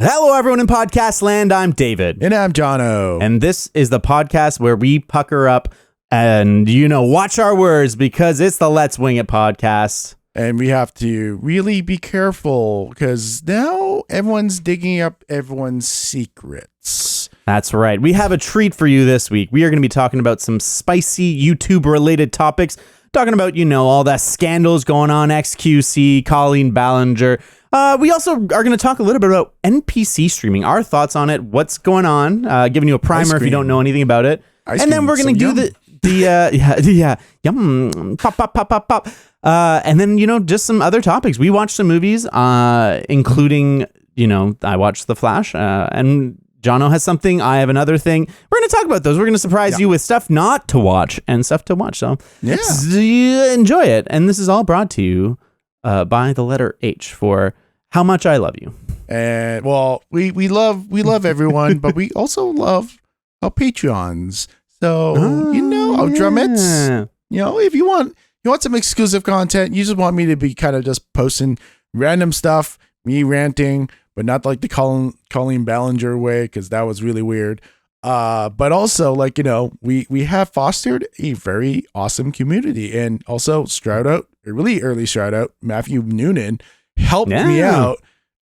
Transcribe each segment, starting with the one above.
Hello, everyone in podcast land. I'm David. And I'm Jono. And this is the podcast where we pucker up and, watch our words because it's the Let's Wing It podcast. And we have to really be careful because now everyone's digging up everyone's secrets. That's right. We have a treat for you this week. We are going to be talking about some spicy YouTube-related topics. Talking about, all the scandals going on, XQC, Colleen Ballinger. We also are going to talk a little bit about NPC streaming, our thoughts on it, what's going on, giving you a primer if you don't know anything about it. And then we're going to do yum, pop, pop, pop, pop, pop. And then, just some other topics. We watched some movies, including, I watched The Flash, and Jono has something. I have another thing. We're going to talk about those. We're going to surprise you with stuff not to watch and stuff to watch. So enjoy it. And this is all brought to you by the letter H for How Much I Love You. And we love everyone, but we also love our Patreons. So our drummets. If you want some exclusive content, you just want me to be kind of just posting random stuff, me ranting, but not like the Colleen Ballinger way, because that was really weird. But also, we have fostered a very awesome community, and also really early shout out, Matthew Noonan helped me out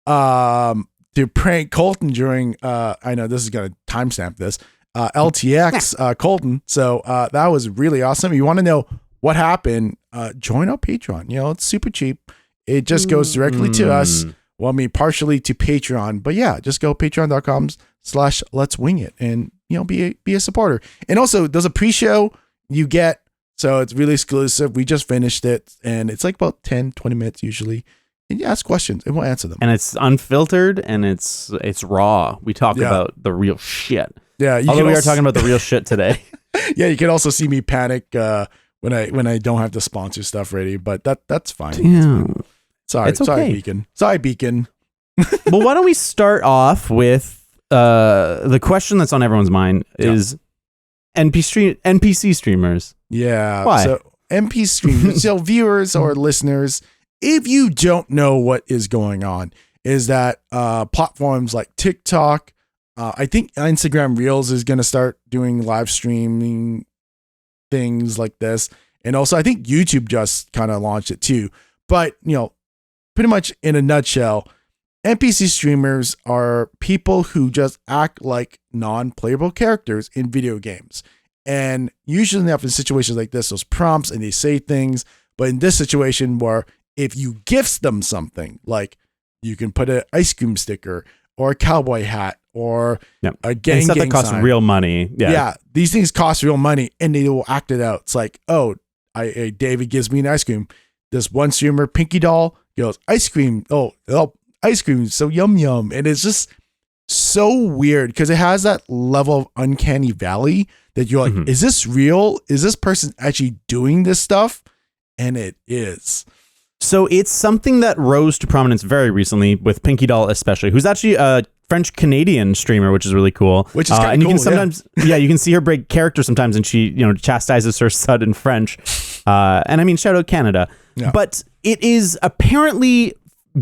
to prank Colton during, I know this is going to timestamp this, LTX Colton. So that was really awesome. If you want to know what happened, join our Patreon. It's super cheap. It just goes directly to us. Well, partially to Patreon, but yeah, just go patreon.com/let's wing it and, be a supporter. And also there's a pre-show you get. So it's really exclusive. We just finished it and it's like about 10-20 minutes usually. And you ask questions and we'll answer them. And it's unfiltered and it's raw. We talk about the real shit. Yeah. Although we are talking about the real shit today. Yeah. You can also see me panic, when I don't have the sponsor stuff ready, but that's fine. Yeah. Sorry, it's okay. Sorry, Beacon. Well, why don't we start off with the question that's on everyone's mind is NPC streamers. Yeah. Why? So NPC streamers, so viewers or listeners, if you don't know what is going on, is that platforms like TikTok, I think Instagram Reels is going to start doing live streaming things like this. And also I think YouTube just kind of launched it too. But, pretty much in a nutshell, NPC streamers are people who just act like non-playable characters in video games. And usually they have in situations like this, those prompts and they say things. But in this situation where if you gift them something, like you can put an ice cream sticker or a cowboy hat or a gang stuff that costs sign. Real money. Yeah, these things cost real money and they will act it out. It's like, David gives me an ice cream. This one streamer, Pinky Doll, goes, ice cream. Oh, ice cream. So yum, yum. And it's just so weird because it has that level of uncanny valley that you're like, is this real? Is this person actually doing this stuff? And it is. So it's something that rose to prominence very recently with Pinky Doll, especially, who's actually a French-Canadian streamer, which is really cool. Which is kind of cool. And you can sometimes, you can see her break character sometimes, and she, chastises her son in French. And shout out Canada. Yeah. But it is apparently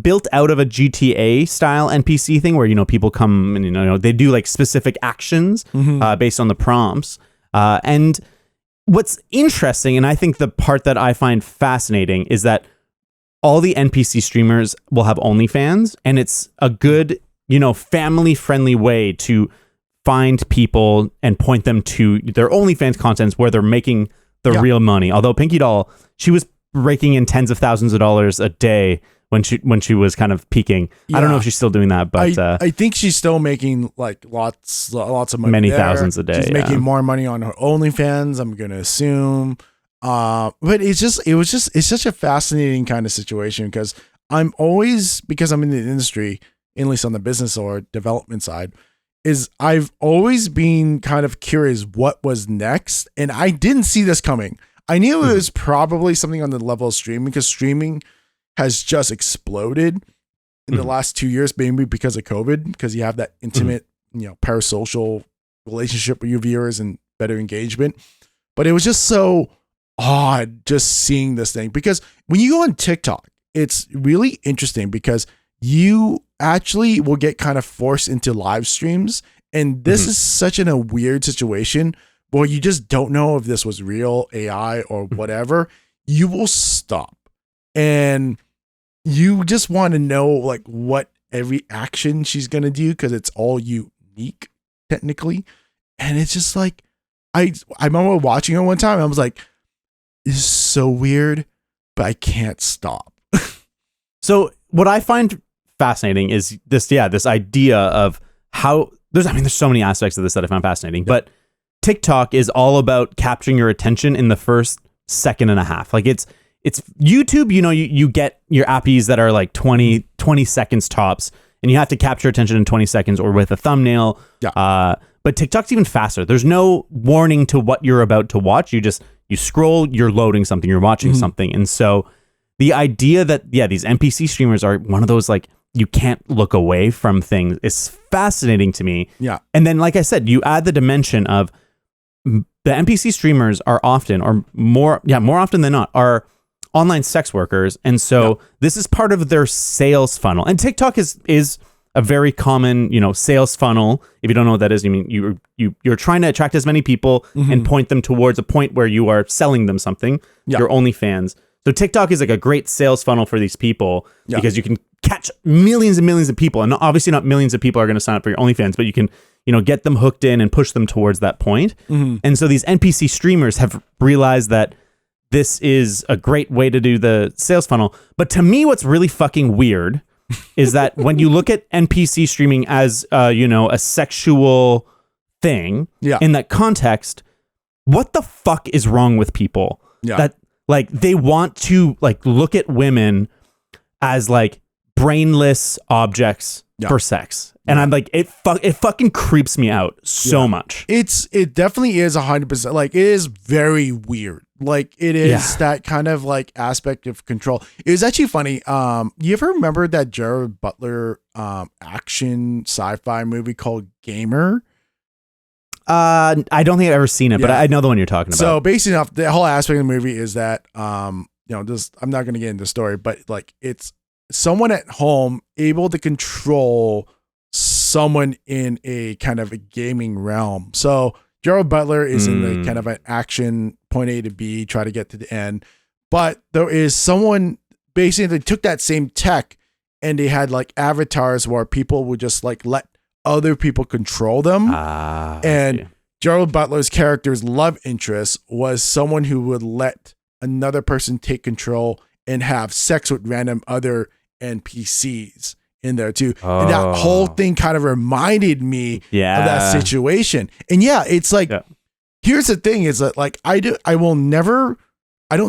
built out of a GTA style NPC thing where, people come and, they do like specific actions based on the prompts. And what's interesting, and I think the part that I find fascinating, is that all the NPC streamers will have OnlyFans, and it's a good, family-friendly way to find people and point them to their OnlyFans contents where they're making the real money. Although Pinky Doll, she was raking in tens of thousands of dollars a day when she was kind of peaking. I don't know if she's still doing that, but I think she's still making like lots of money. Many there. Thousands a day. She's making more money on her OnlyFans, I'm gonna assume. But it's such a fascinating kind of situation because I'm in the industry, at least on the business or development side, is I've always been kind of curious what was next, and I didn't see this coming. I knew it was probably something on the level of streaming because streaming has just exploded in the last 2 years, maybe because of COVID, because you have that intimate, parasocial relationship with your viewers and better engagement. But it was just so odd just seeing this thing because when you go on TikTok, it's really interesting because you actually will get kind of forced into live streams. And this is such a weird situation where you just don't know if this was real AI or whatever. You will stop and you just want to know like what every action she's going to do because it's all unique technically. And it's just like, I remember watching it one time and I was like, this is so weird, but I can't stop. So what I find fascinating is this idea of how there's so many aspects of this that I find fascinating, but TikTok is all about capturing your attention in the first second and a half. Like it's YouTube, you get your appies that are like 20 seconds tops, and you have to capture attention in 20 seconds or with a thumbnail. Yeah. But TikTok's even faster. There's no warning to what you're about to watch. You scroll, you're loading something, you're watching something. And so the idea that, these NPC streamers are one of those, like, you can't look away from things is fascinating to me. Yeah. And then, like I said, you add the dimension of the NPC streamers are often, or more often than not, are online sex workers. And so this is part of their sales funnel. And TikTok is a very common, sales funnel. If you don't know what that is, you mean you're trying to attract as many people and point them towards a point where you are selling them something. Your OnlyFans. So TikTok is like a great sales funnel for these people because you can catch millions and millions of people, and obviously not millions of people are going to sign up for your OnlyFans, but you can, get them hooked in and push them towards that point. And so these NPC streamers have realized that this is a great way to do the sales funnel. But to me, what's really fucking weird is that when you look at NPC streaming as, a sexual thing in that context, what the fuck is wrong with people that like they want to like look at women as like brainless objects for sex? And I'm like, it fucking creeps me out so much. It definitely is 100%. Like, it is very weird. Like, it is that kind of like aspect of control. It was actually funny. You ever remember that Jared Butler action sci-fi movie called Gamer? I don't think I've ever seen it, but I know the one you're talking about. So basically, enough, the whole aspect of the movie is that I'm not going to get into the story, but like it's someone at home able to control someone in a kind of a gaming realm. So Gerald Butler is in the kind of an action point A to B, try to get to the end. But there is someone basically they took that same tech and they had like avatars where people would just like let other people control them. And Gerald Butler's character's love interest was someone who would let another person take control and have sex with random other NPCs in there too. And that whole thing kind of reminded me of that situation. And it's like, here's the thing is that like, I don't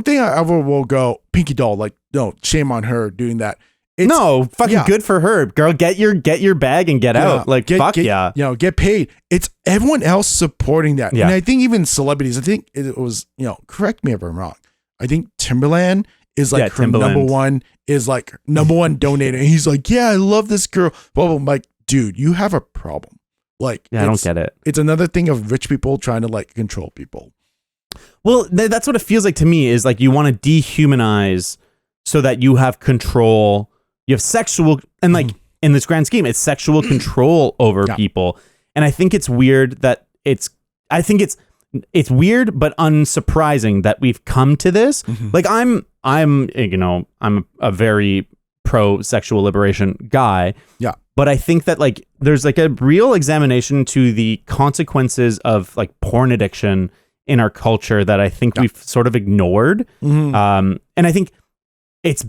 think I ever will go Pinky Doll. Like, no, shame on her doing that. Good for her, girl. Get your bag and get out. Like, get paid. It's everyone else supporting that. And I think even celebrities, I think it was, correct me if I'm wrong, I think Timberland is like her number one donator. And he's like, I love this girl. Well, I'm like, dude, you have a problem. Like, I don't get it. It's another thing of rich people trying to like control people. Well, that's what it feels like to me, is like you want to dehumanize so that you have control. You have sexual, and like in this grand scheme, it's sexual control over people. And I think it's weird that it's weird, but unsurprising that we've come to this. Like I'm a very pro sexual liberation guy. Yeah. But I think that like there's like a real examination to the consequences of like porn addiction in our culture that I think we've sort of ignored. And I think it's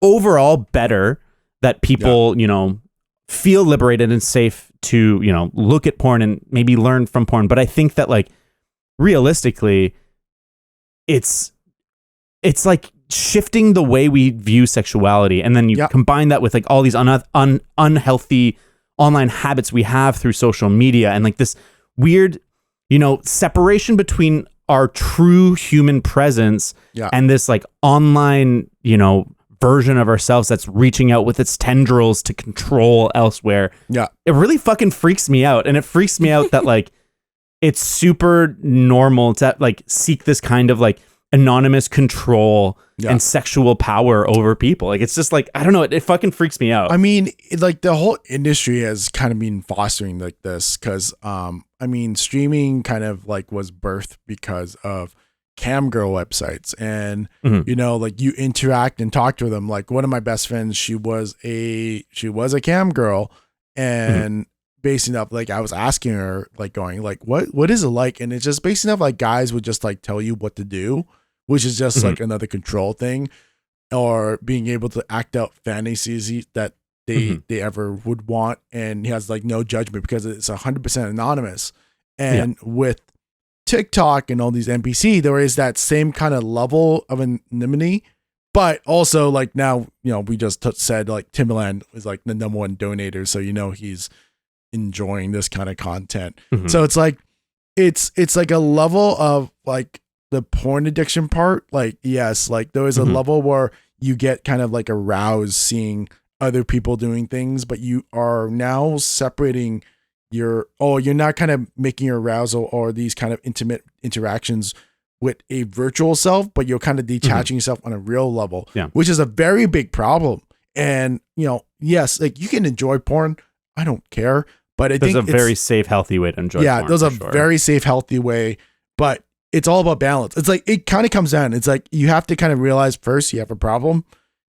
overall better that people, feel liberated and safe to, look at porn and maybe learn from porn. But I think that like realistically, it's like shifting the way we view sexuality. And then you combine that with like all these unhealthy online habits we have through social media and like this weird, separation between our true human presence and this like online, version of ourselves that's reaching out with its tendrils to control elsewhere. It really fucking freaks me out. And it freaks me out that like it's super normal to like seek this kind of like anonymous control and sexual power over people. Like, it's just like, I don't know, it fucking freaks me out. I mean, like the whole industry has kind of been fostering like this because, I mean, streaming kind of like was birthed because of cam girl websites and, you know, like you interact and talk to them. Like one of my best friends, she was a cam girl and basing up, like I was asking her, like going like, what is it like? And it's just basing up like guys would just like tell you what to do, which is just like another control thing, or being able to act out fantasies that they ever would want. And he has like no judgment because it's 100% anonymous. And with TikTok and all these NPC, there is that same kind of level of anonymity, but also like now, you know, we just said like Timbaland is like the number one donator. So, you know, he's enjoying this kind of content. So it's like, it's like a level of like, the porn addiction part, like, yes, like there is a level where you get kind of like aroused seeing other people doing things, but you are now separating you're not kind of making your arousal or these kind of intimate interactions with a virtual self, but you're kind of detaching yourself on a real level, which is a very big problem. And, you know, yes, like you can enjoy porn. I don't care, but I think there's a very safe, healthy way to enjoy porn. Yeah, there's a very safe, healthy way, but it's all about balance. It's like, it kind of comes down. It's like, you have to kind of realize first you have a problem,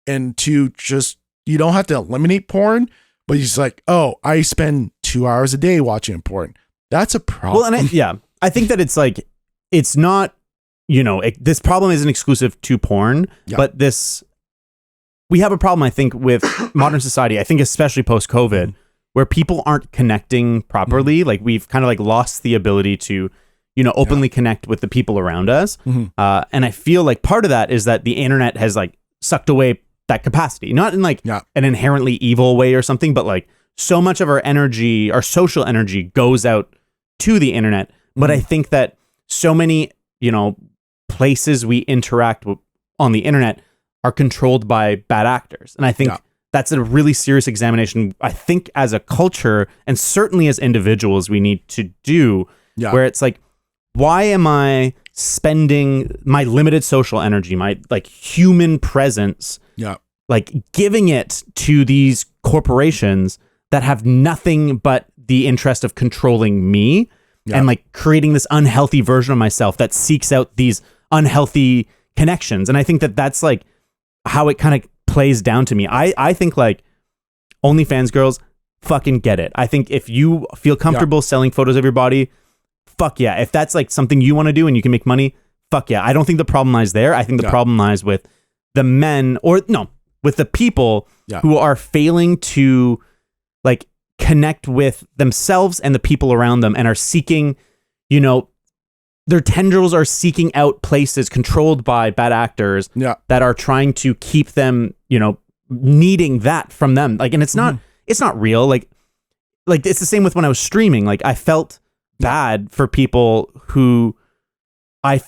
and two, just, you don't have to eliminate porn, but you're just like, oh, I spend 2 hours a day watching porn. That's a problem. Well, and I think that it's like, it's not, you know, this problem isn't exclusive to porn, but we have a problem, I think, with modern society. I think especially post-COVID, where people aren't connecting properly. Like we've kind of like lost the ability to, you know, openly connect with the people around us. And I feel like part of that is that the internet has like sucked away that capacity, not in like an inherently evil way or something, but like so much of our energy, our social energy goes out to the internet. But I think that so many, you know, places we interact with on the internet are controlled by bad actors. And I think that's a really serious examination, I think, as a culture and certainly as individuals we need to do, where it's like, why am I spending my limited social energy, my like human presence, like giving it to these corporations that have nothing but the interest of controlling me and like creating this unhealthy version of myself that seeks out these unhealthy connections. And I think that that's like how it kind of plays down to me. I think like OnlyFans girls fucking get it. I think if you feel comfortable selling photos of your body, fuck yeah. If that's like something you want to do and you can make money, fuck yeah. I don't think the problem lies there. I think the problem lies with the men, or no, with the people who are failing to like connect with themselves and the people around them and are seeking, you know, their tendrils are seeking out places controlled by bad actors that are trying to keep them, you know, needing that from them. Like, and it's not real. Like it's the same with when I was streaming. Like I felt bad for people who I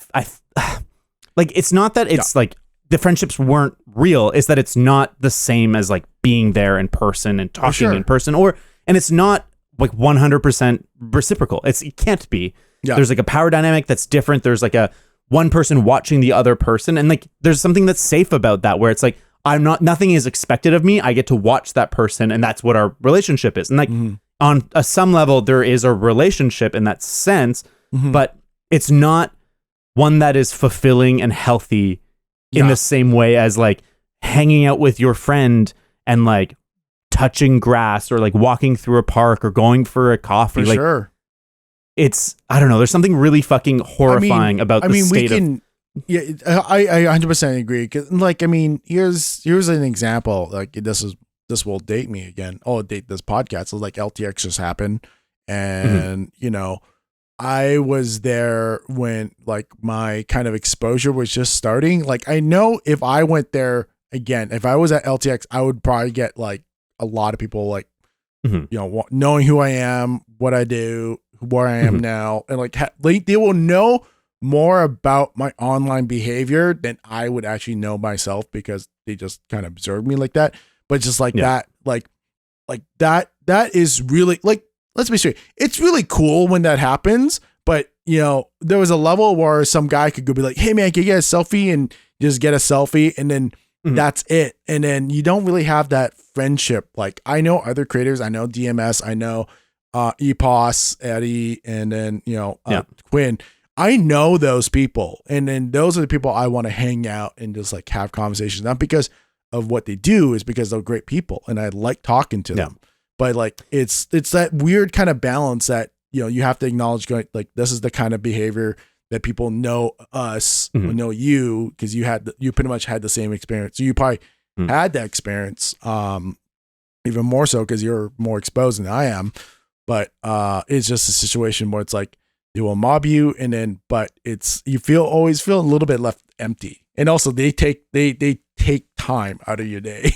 like, it's not that it's like the friendships weren't real. It's that it's not the same as like being there in person and talking in person, and it's not like 100% reciprocal. It can't be. There's like a power dynamic that's different. There's like a one person watching the other person. And like, there's something that's safe about that, where it's like, nothing is expected of me. I get to watch that person, and that's what our relationship is. And like on some level, there is a relationship in that sense, but it's not one that is fulfilling and healthy in the same way as like hanging out with your friend and like touching grass or like walking through a park or going for a coffee. It's, I don't know. There's something really fucking horrifying about the state of. Yeah, I 100% agree. 'Cause, like, I mean, here's an example. Like, this will date me again. Oh, date this podcast. So like LTX just happened, and you know, I was there when like my kind of exposure was just starting. Like, I know if I went there again, if I was at LTX, I would probably get like a lot of people like, you know, knowing who I am, what I do, where I am now, and like they will know more about my online behavior than I would actually know myself, because they just kind of observe me like that. But just like that, like that is really like, let's be straight. It's really cool when that happens, but there was a level where some guy could go be like, hey man, can you get a selfie, and just get a selfie, and then that's it. And then you don't really have that friendship. Like I know other creators, I know DMS, I know EPOS, Eddie, and then, Quinn. I know those people. And then those are the people I want to hang out and just like have conversations, not because of what they do, is because they're great people and I like talking to them. But like, it's that weird kind of balance that, you have to acknowledge, going like, this is the kind of behavior that people know us, know you, because you pretty much had the same experience. So you probably had that experience, even more so because you're more exposed than I am. But it's just a situation where it's like they will mob you, and then you always feel a little bit left empty. And also they take time out of your day.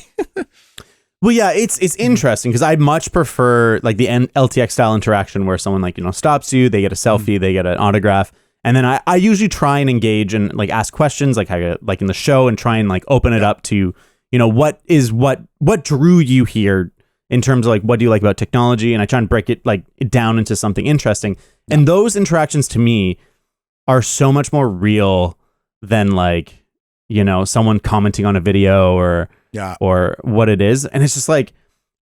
Well, yeah, it's interesting because I much prefer like the LTX style interaction where someone like, stops you, they get a selfie, they get an autograph. And then I usually try and engage and like ask questions like in the show, and try and like open it up to, what drew you here in terms of like, what do you like about technology? And I try and break it like down into something interesting. Yeah. And those interactions to me are so much more real than like, someone commenting on a video or what it is. And it's just like,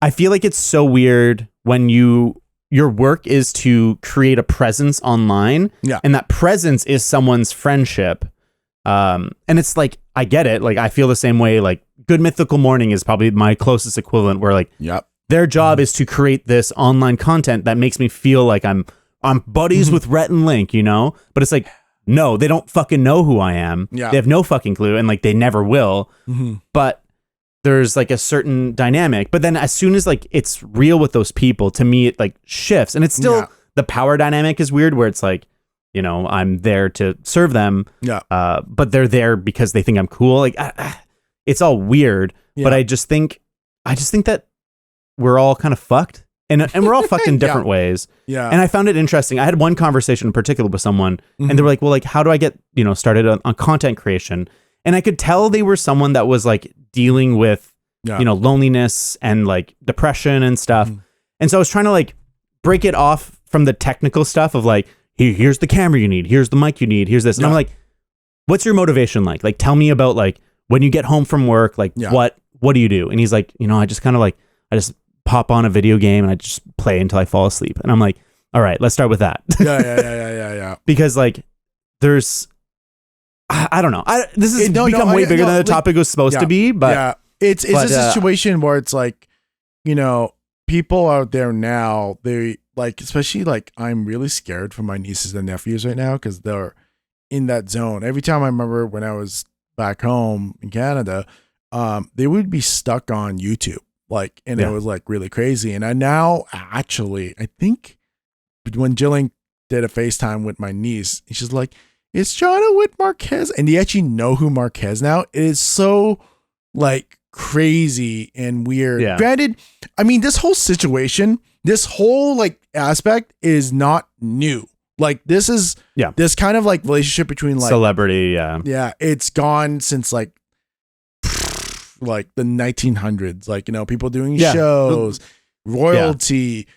I feel like it's so weird when your work is to create a presence online, and that presence is someone's friendship. And it's like, I get it. Like, I feel the same way. Like, Good Mythical Morning is probably my closest equivalent, where like, their job is to create this online content that makes me feel like I'm buddies with Rhett and Link, But it's like, no, they don't fucking know who I am. They have no fucking clue, and like, they never will. But there's like a certain dynamic, but then as soon as like it's real with those people, to me it like shifts, and it's still the power dynamic is weird, where it's like, I'm there to serve them, but they're there because they think I'm cool. Like it's all weird, but I just think that we're all kind of fucked, and we're all fucked in different ways. And I found it interesting. I had one conversation in particular with someone, and they were like, well, like, how do I get started on content creation? And I could tell they were someone that was like dealing with, loneliness and like depression and stuff. And so I was trying to like break it off from the technical stuff of like, here's the camera you need, here's the mic you need, here's this. And I'm like, what's your motivation like? Like, tell me about like when you get home from work, like what do you do? And he's like, I just kind of like, I just pop on a video game and I just play until I fall asleep. And I'm like, all right, let's start with that. Yeah. Because like there's, I don't know. This has become way bigger than the topic was supposed to be, but it's a situation where it's like, people out there now, they like, especially like, I'm really scared for my nieces and nephews right now because they're in that zone. Every time I remember when I was back home in Canada, they would be stuck on YouTube, like, and it was like really crazy. And I now actually, I think when Jillian did a FaceTime with my niece, she's like, it's Jono with Marquez, and they actually know who Marquez now. It is so like crazy and weird. Granted, I mean, this whole situation, this whole like aspect is not new. Like this is this kind of like relationship between like celebrity. It's gone since like the 1900s. Like, people doing shows, royalty,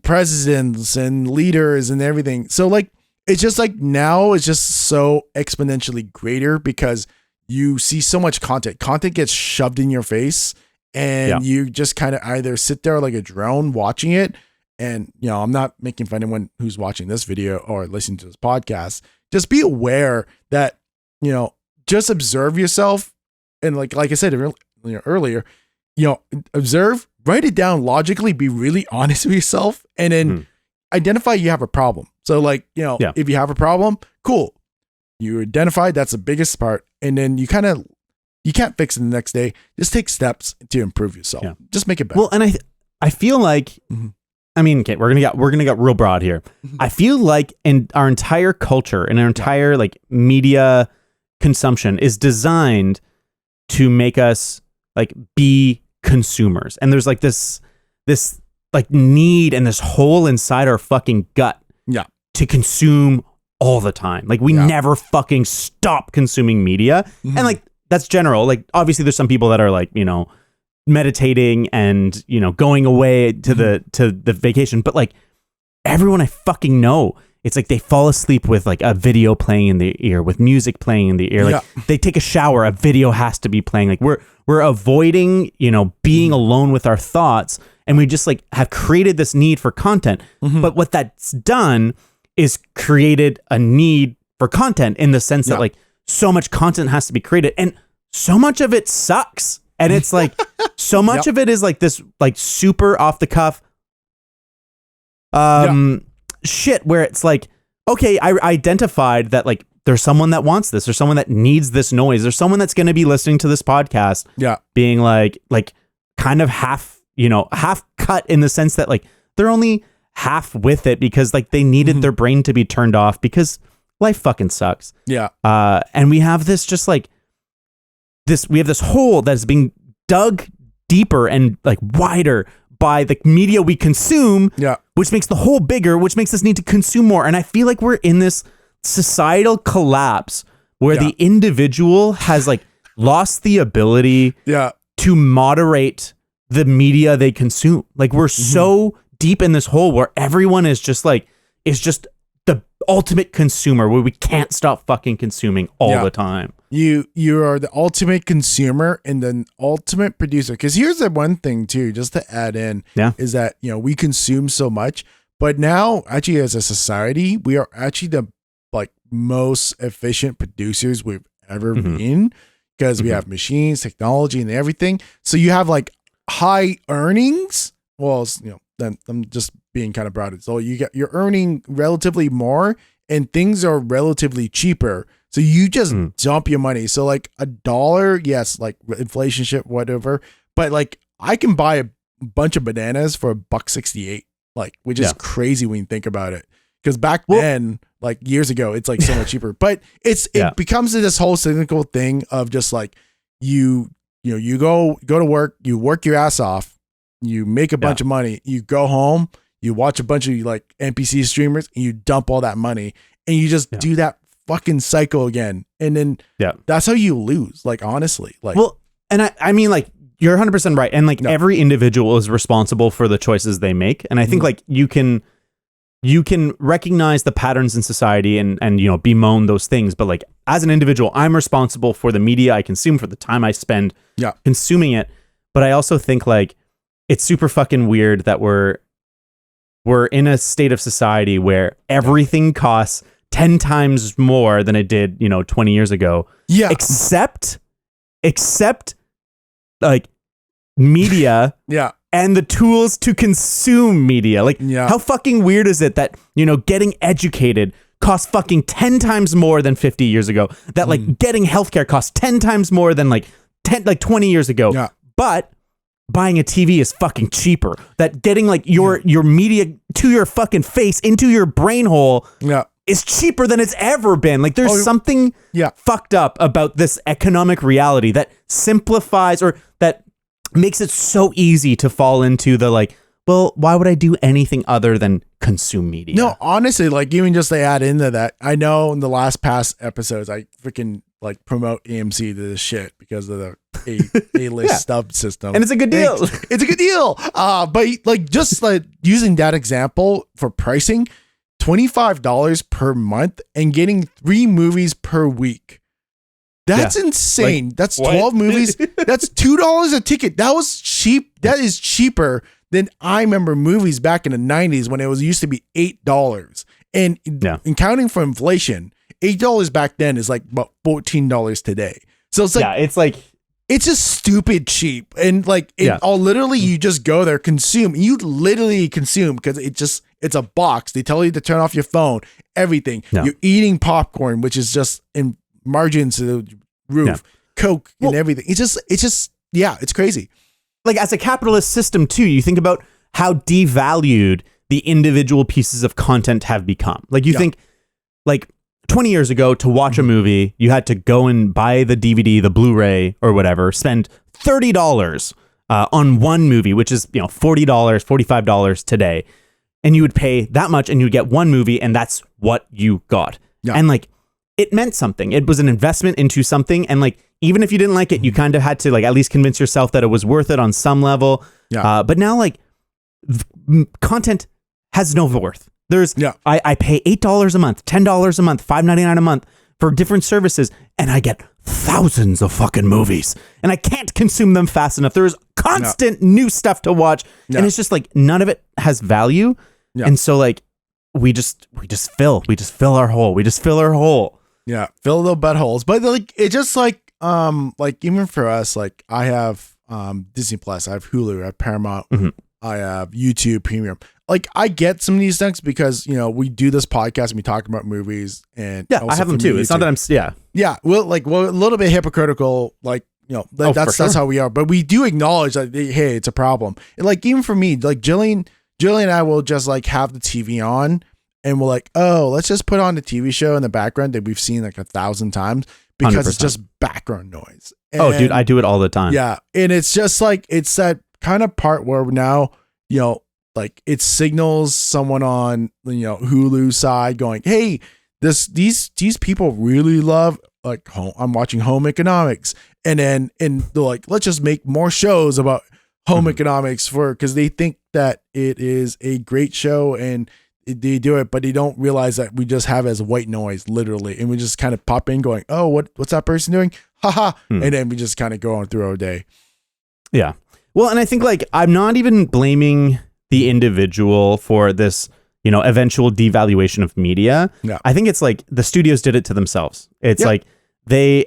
presidents and leaders and everything. So like, it's just like now it's just so exponentially greater because you see so much content. Content gets shoved in your face, and you just kind of either sit there like a drone watching it. And, I'm not making fun of anyone who's watching this video or listening to this podcast. Just be aware that, just observe yourself. And like I said earlier, observe, write it down logically, be really honest with yourself, and then identify you have a problem. So like, if you have a problem, cool. You identified, that's the biggest part. And then you can't fix it the next day. Just take steps to improve yourself. Just make it better. Well, and I feel like, I mean, okay, we're gonna get real broad here. I feel like in our entire culture and our entire like media consumption is designed to make us like be consumers. And there's like this like need and this hole inside our fucking gut to consume all the time. Like we never fucking stop consuming media. And like that's general. Like obviously there's some people that are like, meditating and, going away to the vacation, but like everyone I fucking know it's like they fall asleep with like a video playing in their ear, with music playing in the ear. Like they take a shower, a video has to be playing. Like we're avoiding, being alone with our thoughts, and we just like have created this need for content. But what that's done is created a need for content in the sense that like so much content has to be created, and so much of it sucks. And it's like so much of it is like this like super off the cuff shit where it's like, okay, I identified that like there's someone that wants this, there's someone that needs this noise, there's someone that's going to be listening to this podcast being like kind of half cut in the sense that like they're only half with it because like they needed their brain to be turned off because life fucking sucks. And we have this just like we have this hole that's being dug deeper and like wider by the media we consume, which makes the hole bigger, which makes us need to consume more. And I feel like we're in this societal collapse where the individual has like lost the ability to moderate the media they consume. Like we're so deep in this hole where everyone is just the ultimate consumer, where we can't stop fucking consuming all the time. You are the ultimate consumer and the ultimate producer. Because here's the one thing too, just to add in, is that we consume so much, but now actually as a society, we are actually the like most efficient producers we've ever been, because we have machines, technology, and everything. So you have like high earnings. Well, then I'm just being kind of broad. So you're earning relatively more, and things are relatively cheaper. So you just dump your money. So like $1, yes, like inflation shit, whatever. But like I can buy a bunch of bananas for $1.68, like, which is crazy when you think about it. Because back then, like years ago, it's like so much cheaper. But it becomes this whole cyclical thing of just like you go to work, you work your ass off, you make a bunch of money, you go home, you watch a bunch of like NPC streamers, and you dump all that money, and you just do that fucking cycle again. And then that's how you lose. Like honestly, like and I mean like you're 100% right. And like every individual is responsible for the choices they make. And I think like you can recognize the patterns in society and bemoan those things. But like as an individual, I'm responsible for the media I consume, for the time I spend consuming it. But I also think like it's super fucking weird that we're in a state of society where everything costs 10 times more than it did, 20 years ago. Except like media. And the tools to consume media. Like how fucking weird is it that, getting educated costs fucking 10 times more than 50 years ago. That like getting healthcare costs 10 times more than like 20 years ago. But buying a TV is fucking cheaper. That getting like your media to your fucking face, into your brain hole is cheaper than it's ever been. Like there's something fucked up about this economic reality that simplifies or that makes it so easy to fall into the like, well, why would I do anything other than consume media? No, honestly, like even just to add into that, I know in the last past episodes, I freaking like promote AMC to this shit because of the A-list stub system. And it's a good deal. It's a good deal. But like just like using that example for pricing, $25 per month and getting 3 movies per week. That's insane. Like, that's 12 movies. That's $2 a ticket. That was cheap. That is cheaper than I remember movies back in the 90s when it used to be $8. And counting for inflation, $8 back then is like about $14 today. So it's like it's just stupid cheap. And like literally you just go there, consume. You literally consume because it's a box. They tell you to turn off your phone, everything. You're eating popcorn, which is just in margins to the roof, Coke and everything. It's just it's crazy. Like as a capitalist system too, you think about how devalued the individual pieces of content have become. Like you think like 20 years ago to watch a movie, you had to go and buy the DVD, the Blu-ray or whatever, spend $30 on one movie, which is, $40, $45 today. And you would pay that much and you would get one movie and that's what you got. And like, it meant something. It was an investment into something. And like, even if you didn't like it, you kind of had to like at least convince yourself that it was worth it on some level. But now like content has no worth. I pay $8 a month, $10 a month, $5.99 a month for different services, and I get thousands of fucking movies, and I can't consume them fast enough. There's constant new stuff to watch, and it's just like none of it has value, and so like we just fill our hole. Yeah, fill the buttholes. But like it just like even for us, like I have Disney Plus, I have Hulu, I have Paramount, I have YouTube Premium. Like I get some of these things because we do this podcast and we talk about movies, and I have them too. It's not that I'm well a little bit hypocritical, like that's how we are, but we do acknowledge that hey, it's a problem. And like even for me, like Jillian and I will just like have the TV on, and we're like, oh, let's just put on the TV show in the background that we've seen like 1,000 times because 100%. It's just background noise. And, dude, I do it all the time. Yeah, and it's just like it's that kind of part where now like it signals someone on Hulu side going, hey, these people really love like I'm watching home economics, and they're like, let's just make more shows about home economics because they think that it is a great show and they do it, but they don't realize that we just have as white noise literally, and we just kind of pop in going, oh, what's that person doing? Haha, and then we just kind of go on through our day. Yeah, well, and I think like I'm not even blaming the individual for this, eventual devaluation of media. Yeah. I think it's like the studios did it to themselves. It's like they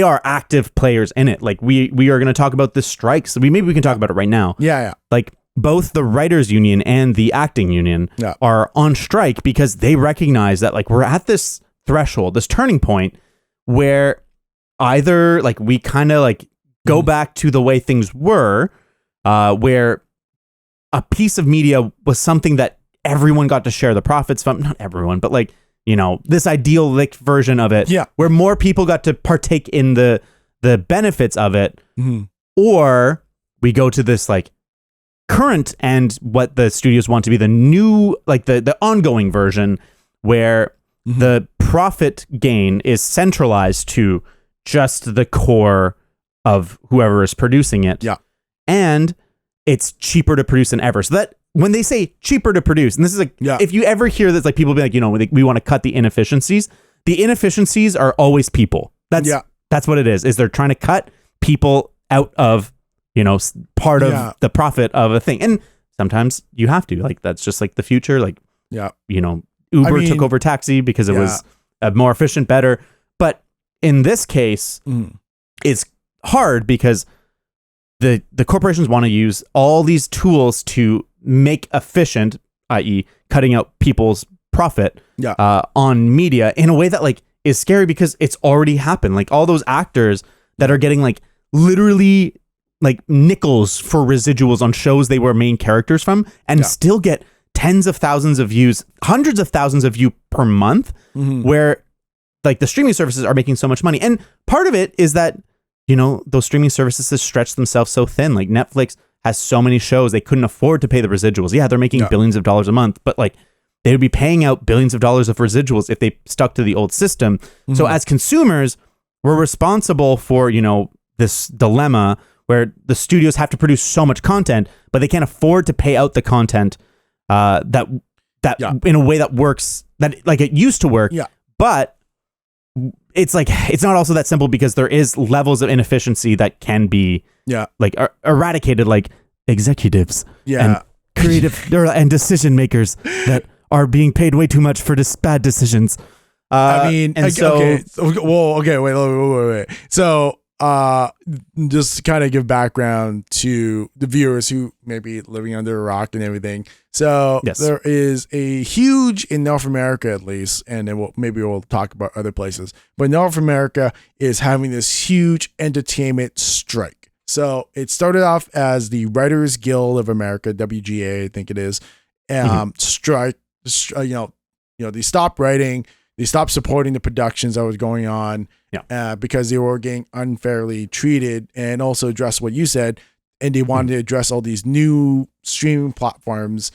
are active players in it. Like we are going to talk about the strikes. Maybe we can talk about it right now. Yeah. Like both the writers union and the acting union are on strike because they recognize that like we're at this threshold, this turning point where either like we kind of like go back to the way things were, where a piece of media was something that everyone got to share the profits from. Not everyone, but like, this idyllic version of it, where more people got to partake in the benefits of it. Or we go to this like current and what the studios want to be the new, like the ongoing version where the profit gain is centralized to just the core of whoever is producing it. Yeah. And it's cheaper to produce than ever. So that when they say cheaper to produce, and this is like, if you ever hear this, like people be like, we want to cut the inefficiencies are always people. That's what it is they're trying to cut people out of, part of the profit of a thing. And sometimes you have to, like, that's just like the future. Like, Uber took over taxi because it was more efficient, better. But in this case, it's hard because the corporations want to use all these tools to make efficient, i.e. cutting out people's profit on media in a way that like is scary because it's already happened. Like all those actors that are getting like literally like nickels for residuals on shows they were main characters from and still get tens of thousands of views, hundreds of thousands of views per month, where like the streaming services are making so much money. And part of it is that those streaming services have stretched themselves so thin. Like Netflix has so many shows they couldn't afford to pay the residuals. Yeah, they're making billions of dollars a month, but like they would be paying out billions of dollars of residuals if they stuck to the old system. So as consumers, we're responsible for, this dilemma where the studios have to produce so much content, but they can't afford to pay out the content that in a way that works, that like it used to work. Yeah. But it's like it's not also that simple because there is levels of inefficiency that can be like eradicated, like executives and creative and decision makers that are being paid way too much for bad decisions. Wait. So just to kind of give background to the viewers who may be living under a rock and everything. So there is a huge, in North America at least, and then we'll talk about other places, but North America is having this huge entertainment strike. So it started off as the Writers Guild of America, WGA, I think it is, strike. They stopped writing. They stopped supporting the productions that was going on because they were getting unfairly treated, and also address what you said. And they wanted to address all these new streaming platforms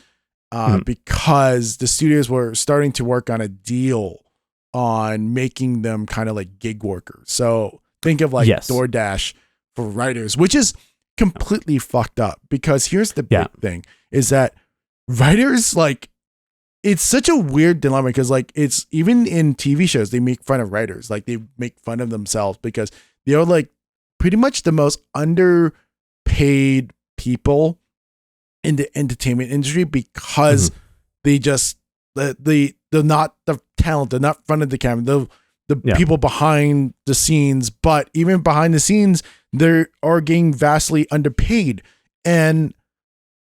because the studios were starting to work on a deal on making them kind of like gig workers. So think of like DoorDash for writers, which is completely fucked up because here's the big thing is that writers, like, it's such a weird dilemma because like it's even in TV shows they make fun of writers, like they make fun of themselves because they're like pretty much the most underpaid people in the entertainment industry because they just they're not the talent, they're not front of the camera, the people behind the scenes, but even behind the scenes they are getting vastly underpaid. And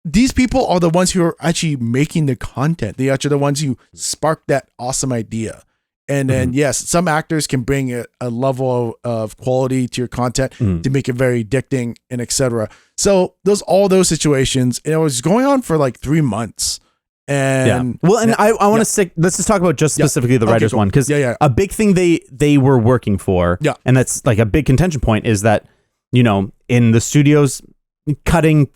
these people are the ones who are actually making the content. They are actually the ones who spark that awesome idea. And then, yes, some actors can bring a level of quality to your content to make it very addicting and etc. So all those situations, and it was going on for like 3 months. And well, and I want to stick. Let's just talk about just specifically the writers one, because a big thing they were working for, and that's like a big contention point, is that, you know, in the studios cutting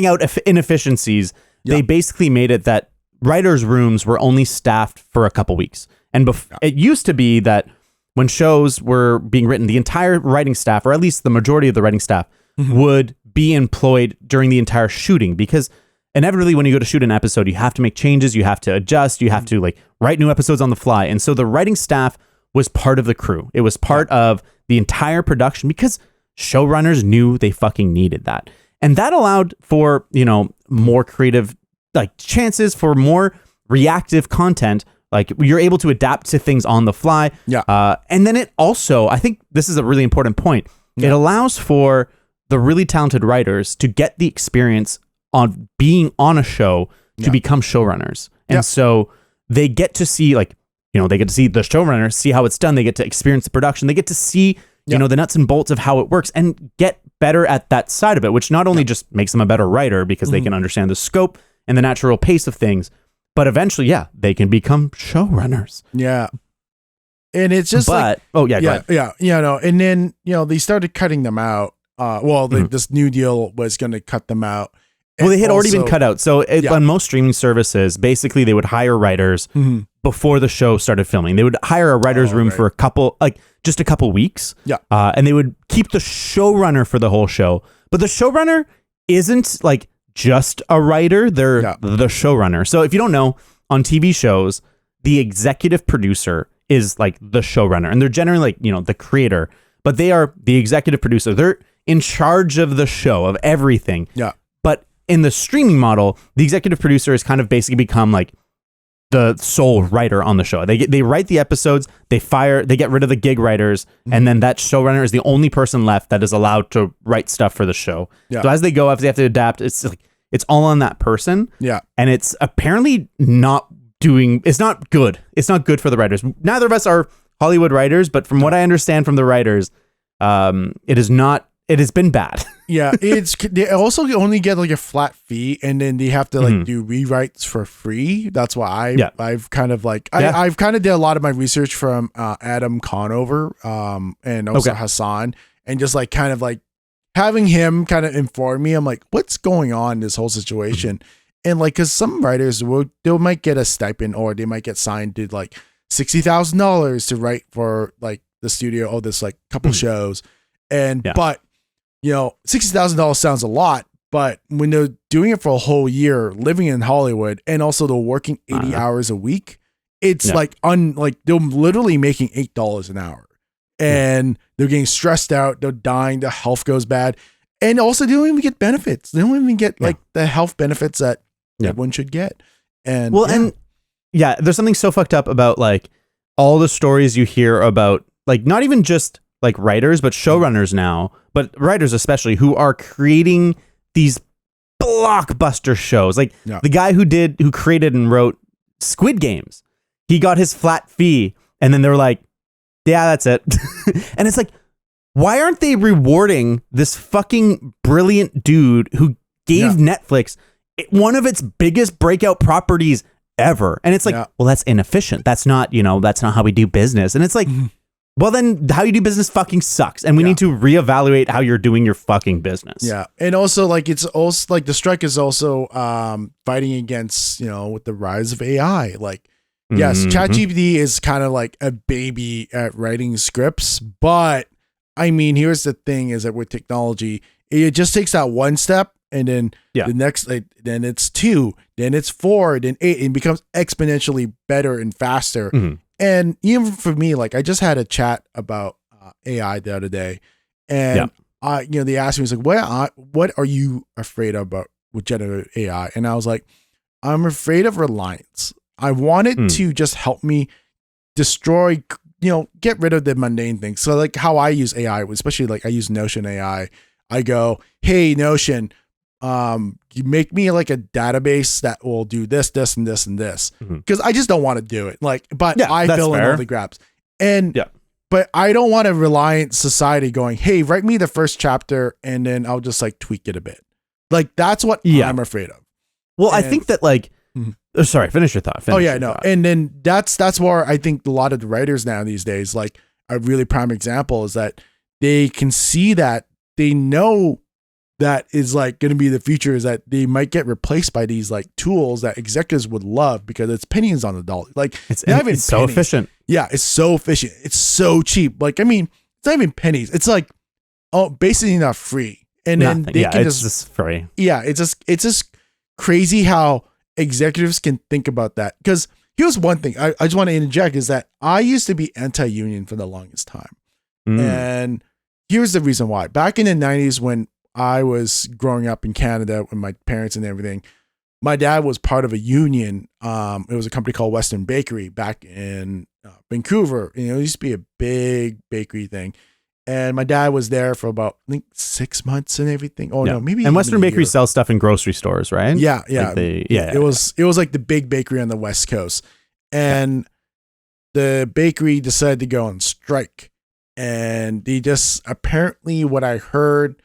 out inefficiencies, they basically made it that writers' rooms were only staffed for a couple weeks. And it used to be that when shows were being written, the entire writing staff, or at least the majority of the writing staff, would be employed during the entire shooting, because inevitably when you go to shoot an episode, you have to make changes, you have to adjust, you have to like write new episodes on the fly. And so the writing staff was part of the crew. It was part of the entire production because showrunners knew they fucking needed that. And that allowed for, you know, more creative like chances for more reactive content. Like you're able to adapt to things on the fly. And then it also, I think this is a really important point. It allows for the really talented writers to get the experience on being on a show to become showrunners. And so they get to see, like, you know, they get to see the showrunner, see how it's done. They get to experience the production. They get to see, you know, the nuts and bolts of how it works and get better at that side of it, which not only just makes them a better writer because they can understand the scope and the natural pace of things, but eventually, they can become showrunners. Yeah. And it's just go ahead. And then, you know, they started cutting them out. This new deal was going to cut them out. Well, they had already been cut out. So on most streaming services, basically they would hire writers before the show started filming. They would hire a writer's room for just a couple weeks. And they would keep the showrunner for the whole show. But the showrunner isn't like just a writer, they're the showrunner. So if you don't know, on TV shows, the executive producer is like the showrunner, and they're generally like, you know, the creator, but they are the executive producer. They're in charge of the show, of everything. But in the streaming model, the executive producer has kind of basically become like the sole writer on the show. They write the episodes, they get rid of the gig writers, and then that showrunner is the only person left that is allowed to write stuff for the show. So as they go, as they have to adapt, it's like it's all on that person. And it's apparently not good. It's not good for the writers. Neither of us are Hollywood writers, but from what I understand from the writers, it has been bad. They also only get like a flat fee, and then they have to like do rewrites for free. That's why I've kind of like I've kind of did a lot of my research from Adam Conover and also Hassan, and just like kind of like having him kind of inform me. I'm like, what's going on in this whole situation? And like, because some writers they might get a stipend, or they might get signed to like $60,000 to write for like the studio or this like couple shows, and but you know, $60,000 sounds a lot, but when they're doing it for a whole year, living in Hollywood, and also they're working 80 hours a week, it's like they're literally making $8 an hour, and they're getting stressed out, they're dying, their health goes bad, and also they don't even get benefits. They don't even get like the health benefits that everyone should get. And there's something so fucked up about like all the stories you hear about, like not even just like writers, but showrunners now, but writers especially, who are creating these blockbuster shows. Like the guy who created and wrote Squid Games, he got his flat fee, and then they were like, yeah, that's it. And it's like, why aren't they rewarding this fucking brilliant dude who gave Netflix one of its biggest breakout properties ever? And it's like, well, that's inefficient. That's not how we do business. And it's like, well, then how you do business fucking sucks. And we need to reevaluate how you're doing your fucking business. Yeah. And also like, it's also like the strike is also fighting against, you know, with the rise of AI. Like, yes, ChatGPT is kind of like a baby at writing scripts. But I mean, here's the thing is that with technology, it just takes that one step and then Yeah. the next, like, then it's 2, then it's 4, then 8, and it becomes exponentially better and faster. Mhm. And even for me, like, I just had a chat about AI the other day, and they asked me, it's like, what are you afraid of about with generative AI? And I was like, I'm afraid of reliance. I want it to just help me destroy, get rid of the mundane things. So like how I use AI, especially like I use Notion AI. I go, hey, Notion, you make me like a database that will do this, this, and this, and this. Because I just don't want to do it. Like, but I fill in all the gaps. And but I don't want a reliant society going, hey, write me the first chapter and then I'll just like tweak it a bit. Like that's what I'm afraid of. Well, I think that like, sorry, finish your thought. And then that's where I think a lot of the writers now these days, like a really prime example is that they can see that they know that is like going to be the future, is that they might get replaced by these like tools that executives would love because it's pennies on the dollar. Like it's so efficient. Yeah, it's so efficient. It's so cheap. Like, I mean, it's not even pennies. It's like, basically not free. And then they can just free. Yeah, it's just crazy how executives can think about that. Because here's one thing I just want to interject is that I used to be anti-union for the longest time. And here's the reason why. Back in the 90s when I was growing up in Canada with my parents and everything, my dad was part of a union. It was a company called Western Bakery back in Vancouver. It used to be a big bakery thing. And my dad was there for about, I think, 6 months and everything. Oh no, maybe. And Western Bakery sells stuff in grocery stores, right? Yeah, yeah, like It was like the big bakery on the West Coast, and the bakery decided to go on strike, and they just apparently, what I heard,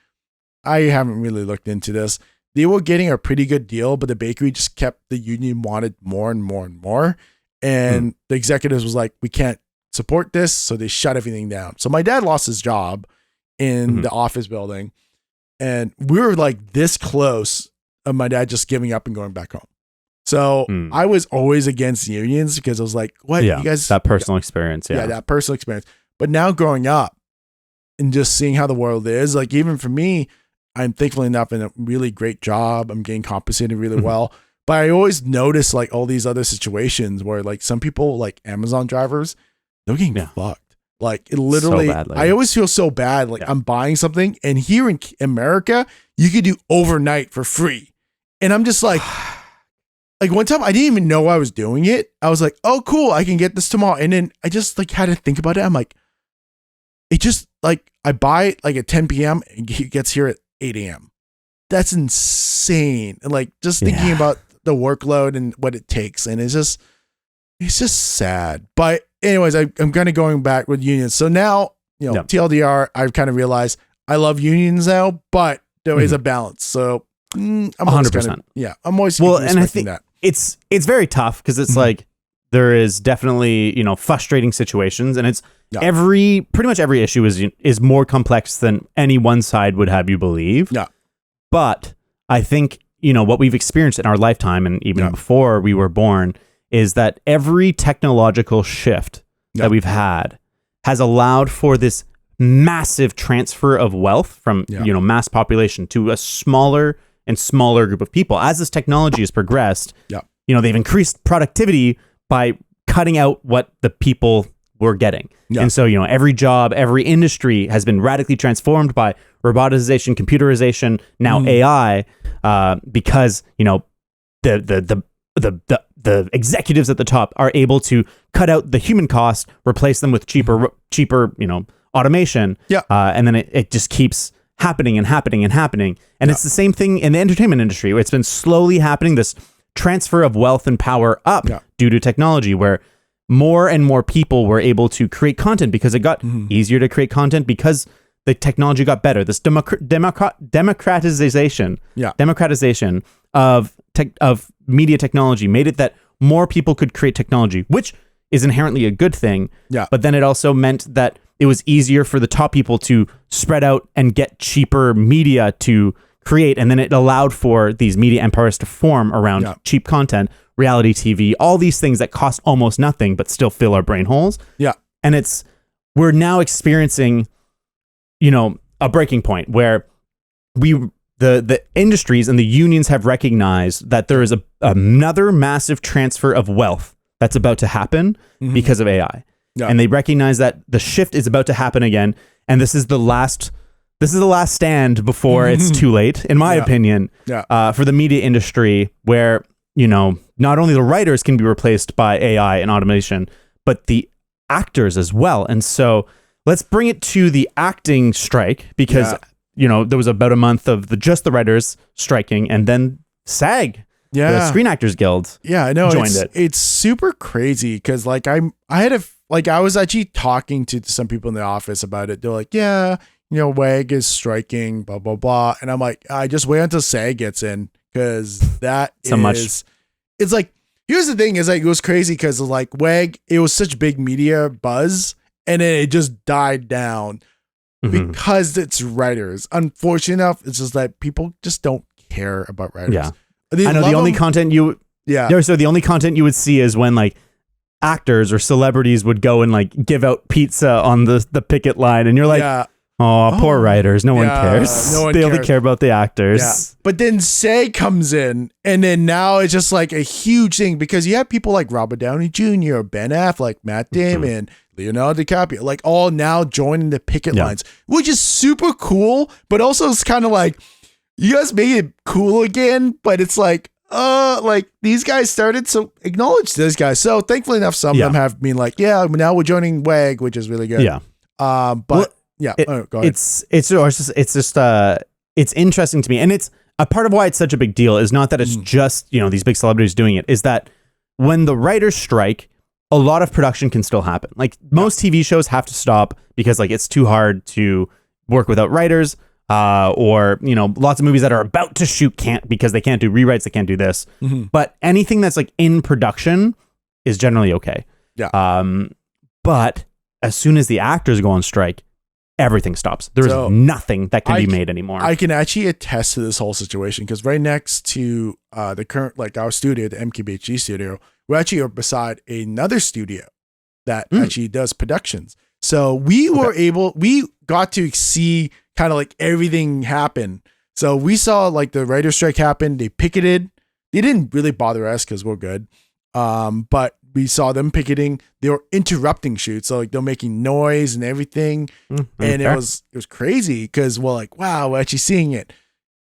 I haven't really looked into this. They were getting a pretty good deal, but the bakery just kept, the union wanted more and more and more, and the executives was like, we can't support this, so they shut everything down. So my dad lost his job in the office building, and we were like this close of my dad just giving up and going back home. So I was always against unions because I was like, what, you guys, that personal experience. Yeah, that personal experience. But now growing up and just seeing how the world is, like, even for me, I'm thankful enough in a really great job. I'm getting compensated really well. But I always notice like all these other situations where like some people, like Amazon drivers, they're getting fucked. Like, it literally, so I always feel so bad. Like, I'm buying something, and here in America, you could do overnight for free. And I'm just like one time I didn't even know I was doing it. I was like, oh, cool, I can get this tomorrow. And then I just like had to think about it. I'm like, it just like, I buy it like at 10 p.m. and it gets here at 8 a.m. That's insane. And like, just thinking about the workload and what it takes. And it's just sad. But anyways, I'm kind of going back with unions. So now, TLDR, I've kind of realized I love unions now, but there is a balance. So I'm 100%. I'm always and I think that it's very tough because it's like there is definitely frustrating situations, and it's pretty much every issue is more complex than any one side would have you believe. Yeah, but I think what we've experienced in our lifetime, and even before we were born, is that every technological shift that we've had has allowed for this massive transfer of wealth from mass population to a smaller and smaller group of people. As this technology has progressed, they've increased productivity by cutting out what the people were getting. And so, every job, every industry has been radically transformed by robotization, computerization, now AI, because, the executives at the top are able to cut out the human cost, replace them with cheaper, automation. And then it just keeps happening and happening and happening. And it's the same thing in the entertainment industry, where it's been slowly happening, this transfer of wealth and power up due to technology, where more and more people were able to create content because it got easier to create content because the technology got better. This democratization of media technology made it that more people could create technology, which is inherently a good thing. But then it also meant that it was easier for the top people to spread out and get cheaper media to create. And then it allowed for these media empires to form around cheap content, reality TV, all these things that cost almost nothing, but still fill our brain holes. And we're now experiencing, a breaking point where the industries and the unions have recognized that there is another massive transfer of wealth that's about to happen because of AI. Yeah. And they recognize that the shift is about to happen again. And this is the last stand before it's too late, in my opinion, for the media industry, where, not only the writers can be replaced by AI and automation, but the actors as well. And so let's bring it to the acting strike, because there was about a month of just the writers striking, and then SAG, the Screen Actors Guild, I know, joined it. It's super crazy because I was actually talking to some people in the office about it. They're like, WAG is striking, blah blah blah, and I'm like, I just wait until SAG gets in, because that is. It's like, here's the thing, is like, it was crazy because like WAG, it was such big media buzz, and then it just died down because it's writers. Unfortunate enough, it's just that people just don't care about writers. Yeah, I know the only content the only content you would see is when like actors or celebrities would go and like give out pizza on the picket line, and you're like, oh, poor writers. No one cares. They only care about the actors. Yeah. But then SAG comes in, and then now it's just like a huge thing, because you have people like Robert Downey Jr., Ben Affleck, Matt Damon, Leonardo DiCaprio, like all now joining the picket lines, which is super cool. But also it's kind of like, you guys made it cool again, but it's like these guys started to acknowledge this guy. So thankfully enough, some of them have been like, now we're joining WAG, which is really good. Yeah. Go ahead. It's interesting to me, and it's a part of why it's such a big deal is not that it's just these big celebrities doing it, is that when the writers strike, a lot of production can still happen. Like most TV shows have to stop because like it's too hard to work without writers, or lots of movies that are about to shoot can't, because they can't do rewrites, they can't do this. But anything that's like in production is generally okay. But as soon as the actors go on strike, everything stops. There's nothing that can be made anymore. I can actually attest to this whole situation, because right next to the current, like our studio, the MKBHD studio, we actually are beside another studio that actually does productions. So we got to see kind of like everything happen. So we saw like the writer's strike happen. They picketed. They didn't really bother us because we're good. But we saw them picketing. They were interrupting shoots, so like they're making noise and everything, and it was crazy, because we're like, wow, we're actually seeing it.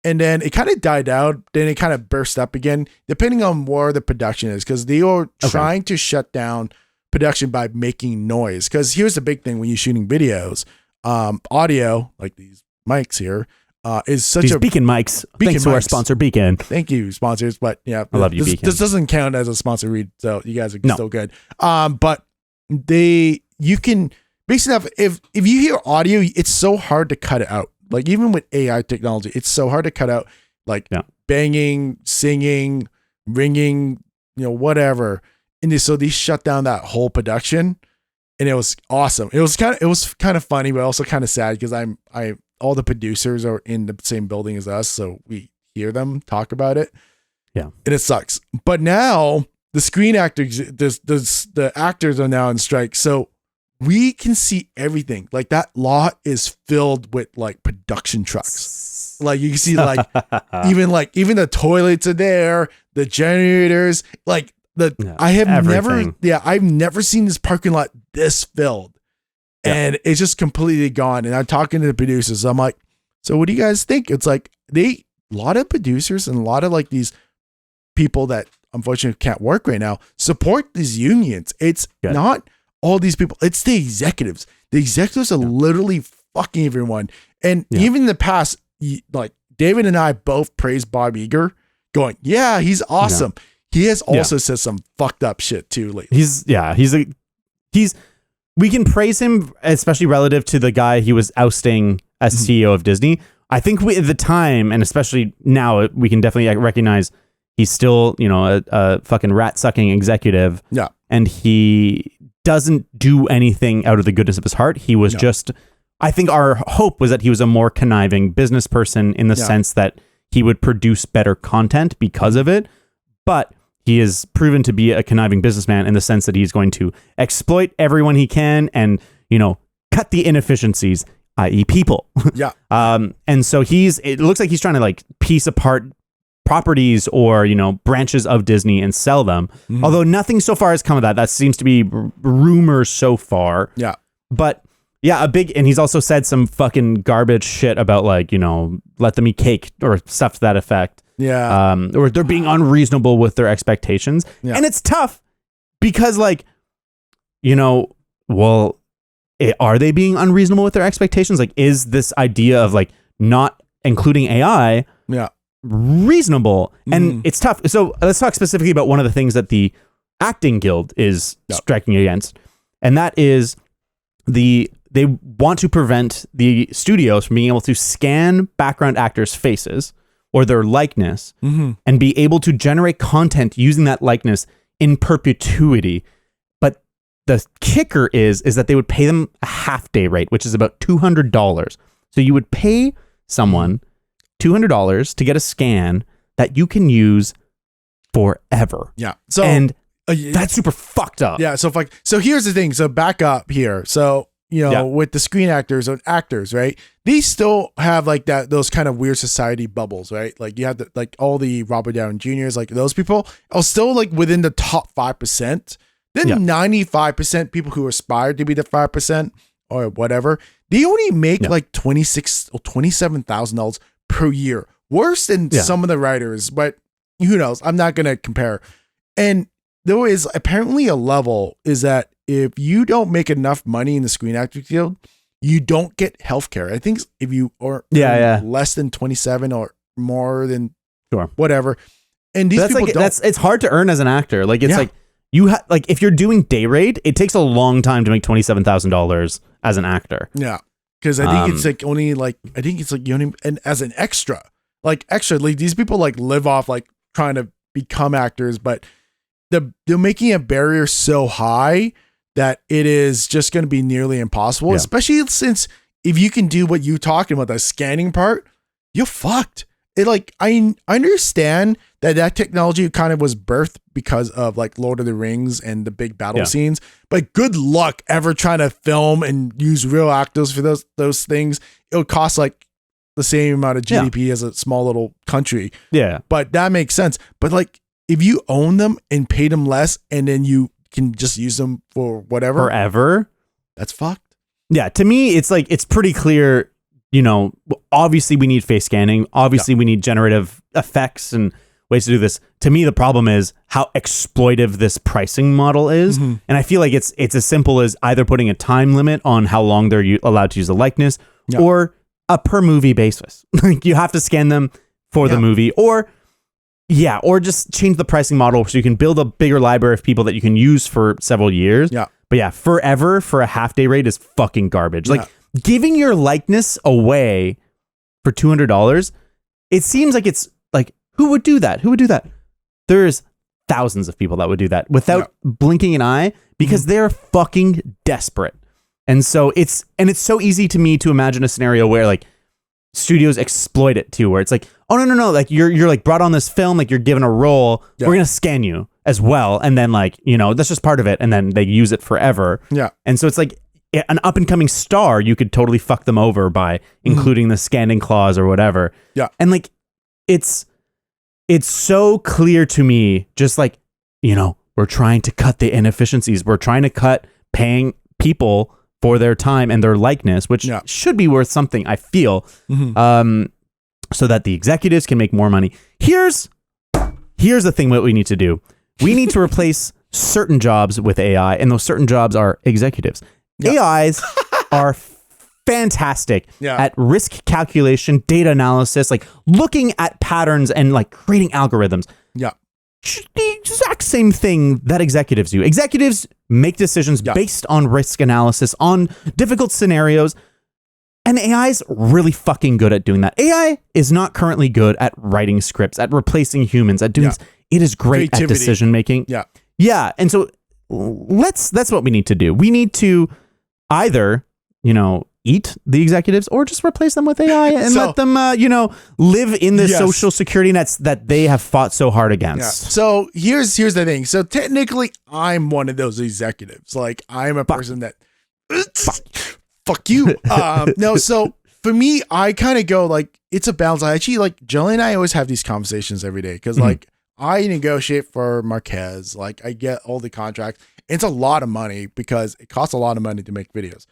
And then it kind of died out. Then it kind of burst up again, depending on where the production is, because they are trying to shut down production by making noise. Because here's the big thing when you're shooting videos, audio, like these mics here, is such these Beacon mics. Thanks to our sponsor, Beacon. Thank you, sponsors. But yeah, I love you, Beacon. This doesn't count as a sponsor read, so you guys are still good. But you can basically have, if you hear audio, it's so hard to cut it out. Like even with AI technology, it's so hard to cut out like banging, singing, ringing, whatever. And so they shut down that whole production, and it was awesome. It was kind of funny, but also kind of sad, because all the producers are in the same building as us, so we hear them talk about it. Yeah. And it sucks. But now the screen actors, the actors are now on strike. So we can see everything. Like that lot is filled with like production trucks. Like you can see like even the toilets are there, the generators, like I have I've never seen this parking lot this filled. And it's just completely gone. And I'm talking to the producers. I'm like, so what do you guys think? It's like a lot of producers and a lot of like these people that unfortunately can't work right now support these unions. It's not all these people. It's the executives. The executives are literally fucking everyone. And even in the past, like David and I both praised Bob Iger, going, yeah, he's awesome. Yeah. He has also said some fucked up shit too lately. We can praise him, especially relative to the guy he was ousting as CEO of Disney. I think at the time, and especially now, we can definitely recognize he's still, a fucking rat-sucking executive. Yeah. And he doesn't do anything out of the goodness of his heart. He was I think our hope was that he was a more conniving business person in the sense that he would produce better content because of it. But he is proven to be a conniving businessman in the sense that he's going to exploit everyone he can and, cut the inefficiencies i.e. people. Yeah. And so it looks like he's trying to like piece apart properties or, branches of Disney and sell them. Although nothing so far has come of that. That seems to be rumors so far. Yeah. But yeah, and he's also said some fucking garbage shit about like, let them eat cake or stuff to that effect. Yeah. Or they're being unreasonable with their expectations. Yeah. And it's tough because like, are they being unreasonable with their expectations? Like, is this idea of like not including AI reasonable? And it's tough. So let's talk specifically about one of the things that the acting guild is striking against. And that is they want to prevent the studios from being able to scan background actors' faces or their likeness and be able to generate content using that likeness in perpetuity. But the kicker is that they would pay them a half-day rate, which is about $200. So you would pay someone $200 to get a scan that you can use forever. Yeah. So that's super fucked up. Yeah. So here's the thing. So back up here. So, with the screen actors and actors, right? These still have like those kind of weird society bubbles, right? Like you have all the Robert Downey Jr.'s, like those people are still like within the top 5%. Then 95% people who aspire to be the 5% or whatever, they only make like $26,000 or $27,000 per year. Worse than some of the writers, but who knows? I'm not going to compare. And there is apparently a level is that if you don't make enough money in the Screen Actor Guild, you don't get healthcare. I think if you are less than 27 or more than whatever, and these people don't. It's hard to earn as an actor. Like it's like you like if you're doing day rate, it takes a long time to make $27,000 as an actor. Yeah, because I think it's like only like you only and as an extra, like these people like live off like trying to become actors, but they're making a barrier so high that it is just going to be nearly impossible, especially since if you can do what you talking about, the scanning part, you're fucked. It like, I understand that technology kind of was birthed because of like Lord of the Rings and the big battle scenes, but good luck ever trying to film and use real actors for those things. It would cost like the same amount of GDP as a small little country. Yeah. But that makes sense. But like, if you own them and pay them less and then you can just use them for whatever forever, that's fucked. Yeah, to me it's like it's pretty clear, obviously we need face scanning, obviously we need generative effects and ways to do this. To me the problem is how exploitive this pricing model is. And I feel like it's as simple as either putting a time limit on how long they're allowed to use the likeness or a per movie basis. Like you have to scan them for the movie or just change the pricing model so you can build a bigger library of people that you can use for several years. Yeah. But forever for a half-day rate is fucking garbage. Like giving your likeness away for $200, it seems like it's like, who would do that? There's thousands of people that would do that without blinking an eye because they're fucking desperate. And so it's so easy to me to imagine a scenario where like studios exploit it too, where it's like, oh no, like you're like brought on this film, like you're given a role, we're gonna scan you as well, and then like that's just part of it, and then they use it forever. Yeah, and so it's like an up and coming star, you could totally fuck them over by including the scanning clause or whatever. Yeah, and like it's so clear to me, just like we're trying to cut the inefficiencies, we're trying to cut paying people for their time and their likeness, which should be worth something, I feel, so that the executives can make more money. Here's the thing what we need to do. We need to replace certain jobs with AI, and those certain jobs are executives. AIs are fantastic at risk calculation, data analysis, like looking at patterns and like creating algorithms. Yeah. The exact same thing that executives do. Executives make decisions based on risk analysis, on difficult scenarios, and AI is really fucking good at doing that. AI is not currently good at writing scripts, at replacing humans, at doing this. It is great at decision making. Yeah. Yeah, and so that's what we need to do. We need to either, eat the executives or just replace them with AI and let them, live in the social security nets that they have fought so hard against. Yeah. So here's the thing. So technically I'm one of those executives. Like I'm a person that Fuck you. No, so for me, I kind of go like, it's a balance. I actually like Jelly and I always have these conversations every day because like I negotiate for Marquez. Like I get all the contracts. It's a lot of money because it costs a lot of money to make videos.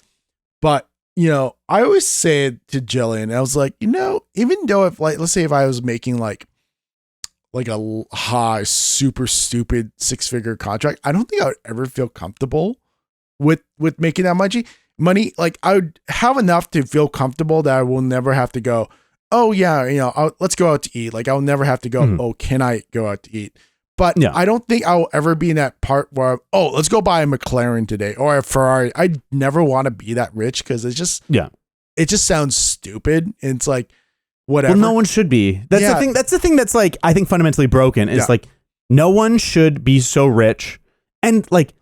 But, you know, I always say to Jillian, I was like, you know, even though if like, let's say if I was making like a high, super stupid 6-figure contract, I don't think I would ever feel comfortable with making that money. Like I would have enough to feel comfortable that I will never have to go, oh yeah, you know, let's go out to eat. Like I'll never have to go, oh, can I go out to eat? But I don't think I'll ever be in that part where, oh, let's go buy a McLaren today or a Ferrari. I never want to be that rich because it just sounds stupid. And it's like, whatever. Well, no one should be. That's the thing. That's the thing that's like, I think fundamentally broken is like, no one should be so rich. And like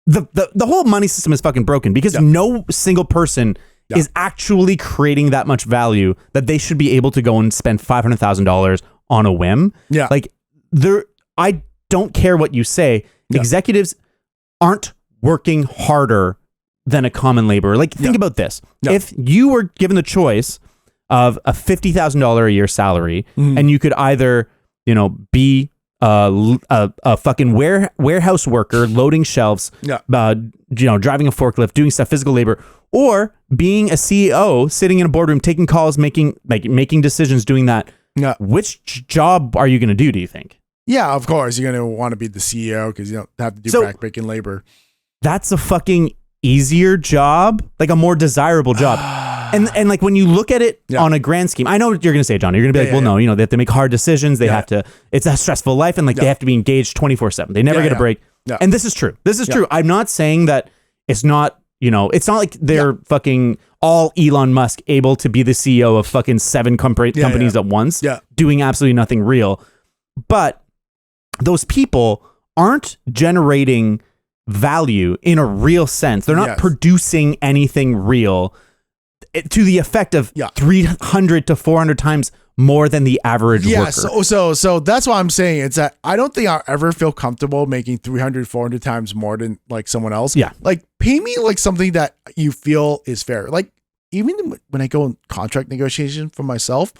the whole money system is fucking broken because no single person is actually creating that much value that they should be able to go and spend $500,000 on a whim. Yeah. Like I don't care what you say. Executives aren't working harder than a common laborer. Like think about this. If you were given the choice of a $50,000 a year salary and you could either, you know, be a fucking warehouse worker loading shelves, you know, driving a forklift, doing stuff, physical labor, or being a CEO sitting in a boardroom, taking calls, making decisions, doing that. Which job are you going to do you think? Yeah, of course. You're going to want to be the CEO because you don't have to do backbreaking labor. That's a fucking easier job, like a more desirable job. And like when you look at it on a grand scheme, I know what you're going to say, John. You're going to be like, no, you know, they have to make hard decisions. They have to, it's a stressful life. And like they have to be engaged 24/7. They never get a break. And this is true. This is true. I'm not saying that it's not, you know, it's not like they're fucking all Elon Musk able to be the CEO of fucking 7 companies at once, doing absolutely nothing real. But those people aren't generating value in a real sense. They're not producing anything real to the effect of 300 to 400 times more than the average worker. So that's why I'm saying it's that I don't think I'll ever feel comfortable making 300, 400 times more than like someone else. Yeah. Like pay me like something that you feel is fair. Like even when I go in contract negotiation for myself,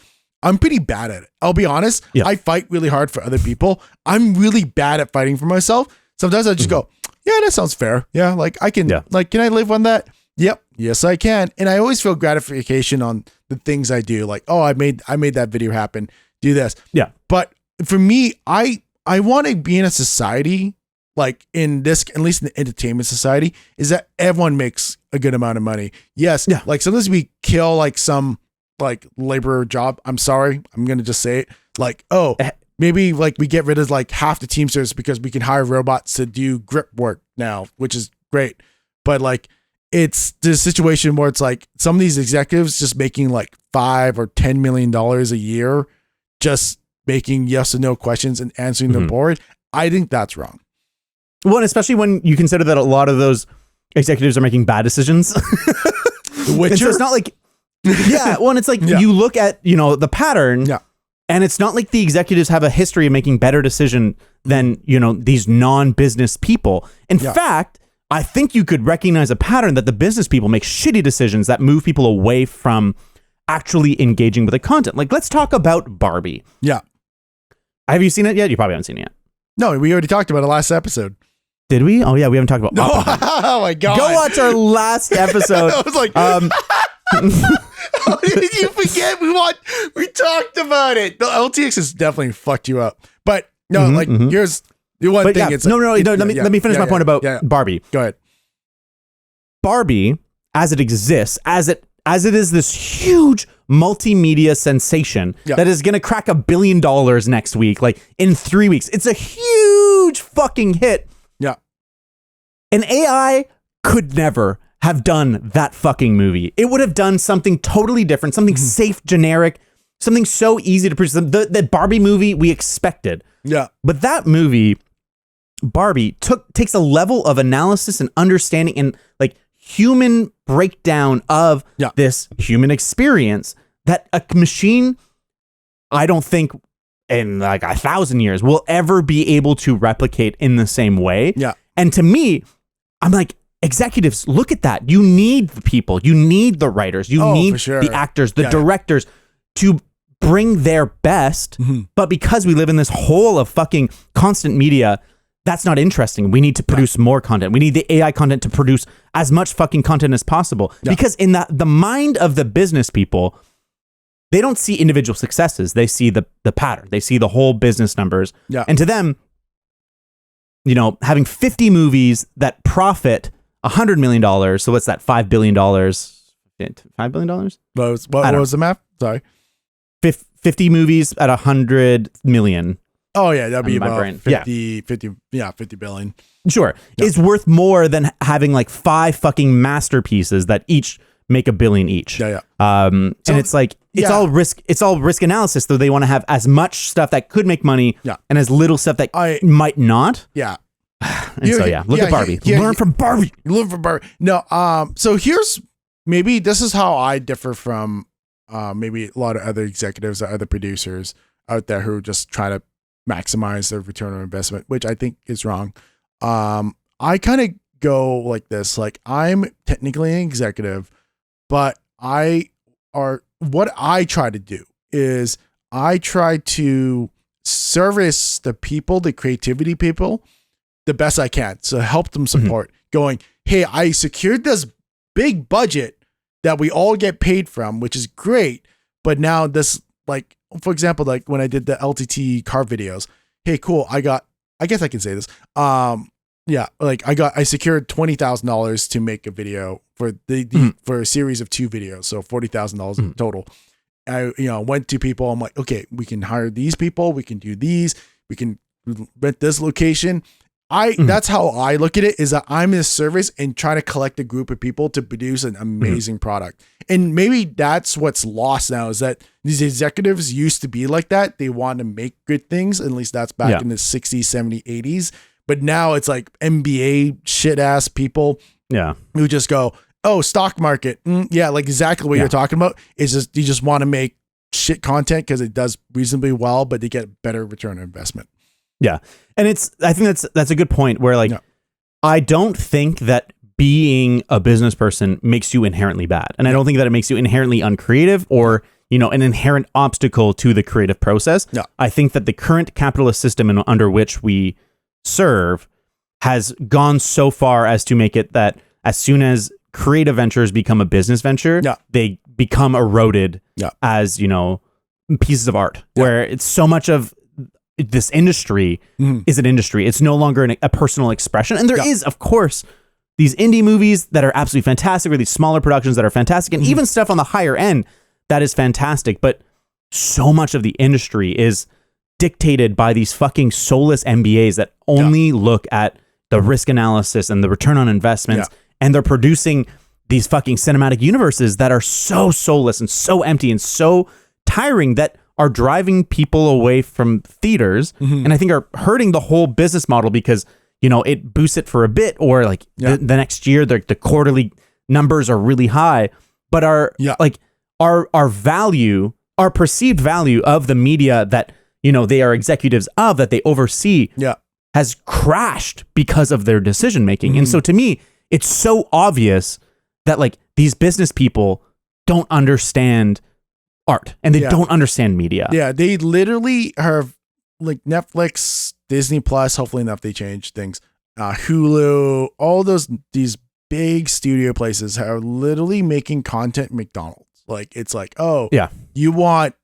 I'm pretty bad at it. I'll be honest. I fight really hard for other people. I'm really bad at fighting for myself. Sometimes I just go, yeah, that sounds fair. Yeah. Like I can, like, can I live on that? Yep. Yes, I can. And I always feel gratification on the things I do. Like, oh, I made that video happen. Do this. Yeah. But for me, I want to be in a society like in this, at least in the entertainment society, is that everyone makes a good amount of money. Yes. Yeah. Like sometimes we kill like some like laborer job. I'm sorry. I'm going to just say it. Like, oh, maybe like we get rid of like half the Teamsters because we can hire robots to do grip work now, which is great. But like, it's the situation where it's like some of these executives just making like $5 or $10 million a year, just making yes or no questions and answering the board. I think that's wrong. Well, and especially when you consider that a lot of those executives are making bad decisions. Which so it's not like, well, and it's like you look at, you know, the pattern and it's not like the executives have a history of making better decision than, you know, these non-business people. In fact, I think you could recognize a pattern that the business people make shitty decisions that move people away from actually engaging with the content. Like, let's talk about Barbie. Yeah. Have you seen it yet? You probably haven't seen it yet. No, we already talked about it last episode. Did we? Oh, yeah, we haven't talked about Oh, my God. Go watch our last episode. I was like, how did you forget? We talked about it. The LTX has definitely fucked you up. But no, here's the one thing. Yeah, let me finish my point about Barbie. Go ahead. Barbie, as it exists, as it is this huge multimedia sensation that is going to crack $1 billion next week, like in 3 weeks. It's a huge fucking hit. Yeah. An AI could never have done that fucking movie. It would have done something totally different, something safe, generic, something so easy to produce. The Barbie movie we expected. Yeah. But that movie, Barbie, takes a level of analysis and understanding and like human breakdown of this human experience that a machine, I don't think in like 1,000 years will ever be able to replicate in the same way. Yeah. And to me, I'm like, executives, look at that. You need the people. You need the writers. You need the actors, the directors to bring their best. But because we live in this hole of fucking constant media, that's not interesting. We need to produce more content. We need the AI content to produce as much fucking content as possible. Because in the mind of the business people, they don't see individual successes. They see the pattern. They see the whole business numbers. And to them, you know, having 50 movies that profit $100 million. So what's that? $5 billion? $5 billion? What was the math? Sorry. 50 movies at 100 million. Oh yeah, that'd be about 50 billion. Sure. Is worth more than having like 5 fucking masterpieces that each make $1 billion each. And it's like, it's all risk analysis, though. They want to have as much stuff that could make money and as little stuff that might not. Yeah. And look at Barbie. Learn from Barbie. Learn from Barbie. No, so here's, maybe this is how I differ from maybe a lot of other executives or other producers out there who just try to maximize their return on investment, which I think is wrong. I kind of go like this, like I'm technically an executive, but what I try to do is I try to service the people, the creativity people, the best I can. So help them support going, hey, I secured this big budget that we all get paid from, which is great. But now this, like, for example, like when I did the LTT car videos, hey, cool. I guess I can say this. I secured $20,000 to make a video for for a series of 2 videos. So $40,000 in total. I, went to people. I'm like, okay, we can hire these people. We can do these. We can rent this location. That's how I look at it, is that I'm in a service and trying to collect a group of people to produce an amazing product. And maybe that's what's lost now, is that these executives used to be like that. They want to make good things. At least that's back in the 60s, 70s, 80s. But now it's like MBA shit ass people who just go, oh, stock market. Like exactly what you're talking about. Is just, you just want to make shit content because it does reasonably well, but they get better return on investment. Yeah. And I think that's a good point where like, I don't think that being a business person makes you inherently bad. And I don't think that it makes you inherently uncreative or, an inherent obstacle to the creative process. Yeah. I think that the current capitalist system under which we serve has gone so far as to make it that as soon as creative ventures become a business venture, they become eroded as, pieces of art, where it's so much of this industry is an industry. It's no longer a personal expression. And there is, of course, these indie movies that are absolutely fantastic, or these smaller productions that are fantastic, and even stuff on the higher end that is fantastic. But so much of the industry is dictated by these fucking soulless MBAs that only look at the risk analysis and the return on investments. And they're producing these fucking cinematic universes that are so soulless and so empty and so tiring that are driving people away from theaters, and I think are hurting the whole business model because, it boosts it for a bit, or like the next year, the quarterly numbers are really high, but our value, our perceived value of the media that, they are executives of, that they oversee, has crashed because of their decision making. And so to me, it's so obvious that like these business people don't understand art and they don't understand media. Yeah, they literally have like Netflix, Disney Plus, hopefully enough they change things, Hulu, all these big studio places are literally making content McDonald's. Like it's like, oh yeah, you want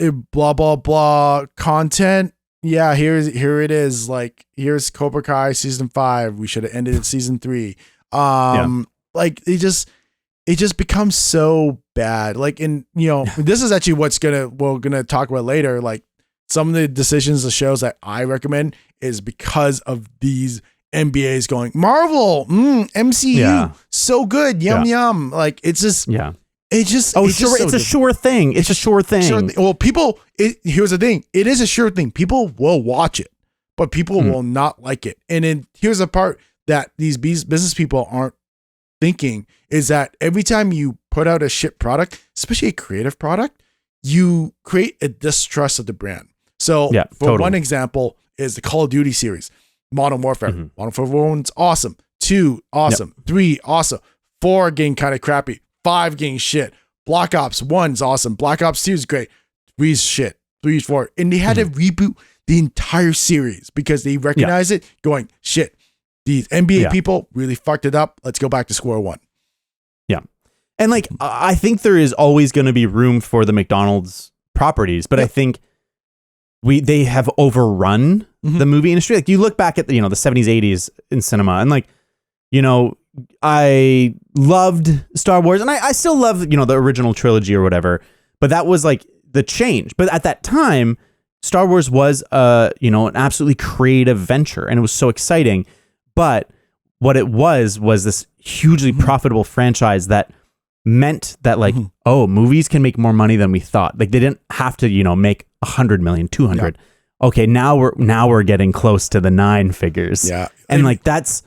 a blah blah blah content, here it is, like here's Cobra Kai season 5, we should have ended at season 3. Like it just becomes so bad. Like, and this is actually we're gonna talk about later. Like some of the decisions, the shows that I recommend is because of these MBAs going Marvel, MCU, so good, yum. Like it's just, it's a sure thing. It's a sure thing. Well, here's the thing. It is a sure thing. People will watch it, but people will not like it. And then here's the part that these business people aren't thinking, is that every time you put out a shit product, especially a creative product, you create a distrust of the brand. So one example is the Call of Duty series, Modern Warfare. Modern Warfare 1's awesome. 2, awesome. 3, awesome. 4 getting kind of crappy. 5 getting shit. Black Ops 1's awesome. Black Ops 2 is great. 3's shit. 3's 4. And they had to reboot the entire series because they recognized it going, shit, these NBA people really fucked it up. Let's go back to square one. Yeah. And like, I think there is always going to be room for the McDonald's properties, but I think they have overrun the movie industry. Like you look back at the, the 70s, 80s in cinema and like, I loved Star Wars and I still love, the original trilogy or whatever, but that was like the change. But at that time, Star Wars was, an absolutely creative venture and it was so exciting. But what it was this hugely profitable franchise that meant that like, movies can make more money than we thought. Like they didn't have to, make 100 million, 200. Yeah. Okay. Now we're getting close to the 9 figures. Yeah. And like, that's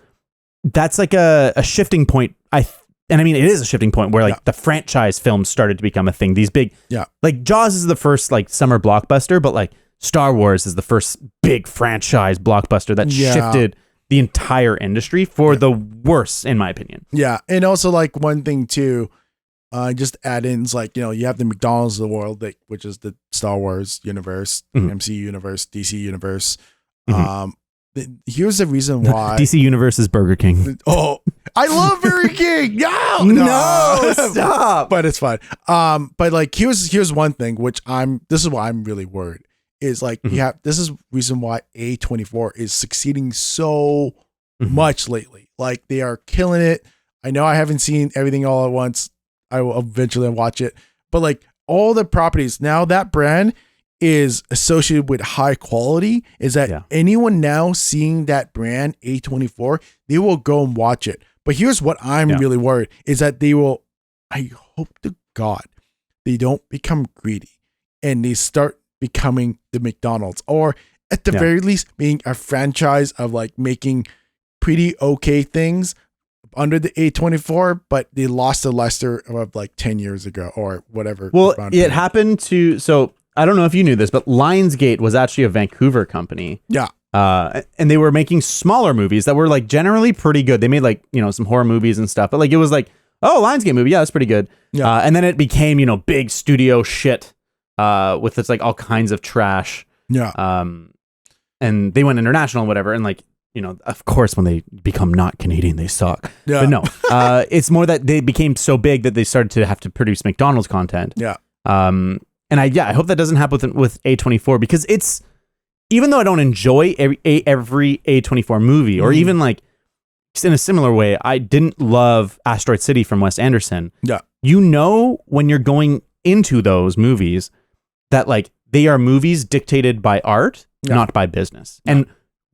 like a shifting point. And I mean, it is a shifting point where like the franchise films started to become a thing. These big, like Jaws is the first like summer blockbuster, but like Star Wars is the first big franchise blockbuster that shifted the entire industry for the worse, in my opinion. Yeah. And also like one thing too, just add in is like, you have the McDonald's of the world, which is the Star Wars universe, MCU universe, DC universe. Here's the reason why DC universe is Burger King. Oh, I love Burger King. No, stop. But it's fine. But like here's one thing which this is why I'm really worried is like this is reason why A24 is succeeding so much lately. Like they are killing it. I know I haven't seen everything all at once. I will eventually watch it. But like all the properties now, that brand is associated with high quality. Is that anyone now seeing that brand A24, they will go and watch it. But here's what I'm really worried is that I hope to God they don't become greedy and they start becoming the McDonald's, or at the very least being a franchise of like making pretty okay things under the A24, but they lost the luster of like 10 years ago or whatever. Well, it happened to, so I don't know if you knew this, but Lionsgate was actually a Vancouver company. Yeah. And they were making smaller movies that were like generally pretty good. They made like, some horror movies and stuff, but like it was like, oh, Lionsgate movie. Yeah, that's pretty good. Yeah. And then it became, big studio shit with this like all kinds of trash. Yeah. And they went international and whatever. And like, of course, when they become not Canadian, they suck. Yeah. But no, it's more that they became so big that they started to have to produce McDonald's content. Yeah. And I hope that doesn't happen with A24 because it's, even though I don't enjoy every A24 movie or even like just in a similar way, I didn't love Asteroid City from Wes Anderson. Yeah. When you're going into those movies that like they are movies dictated by art, not by business. Yeah. And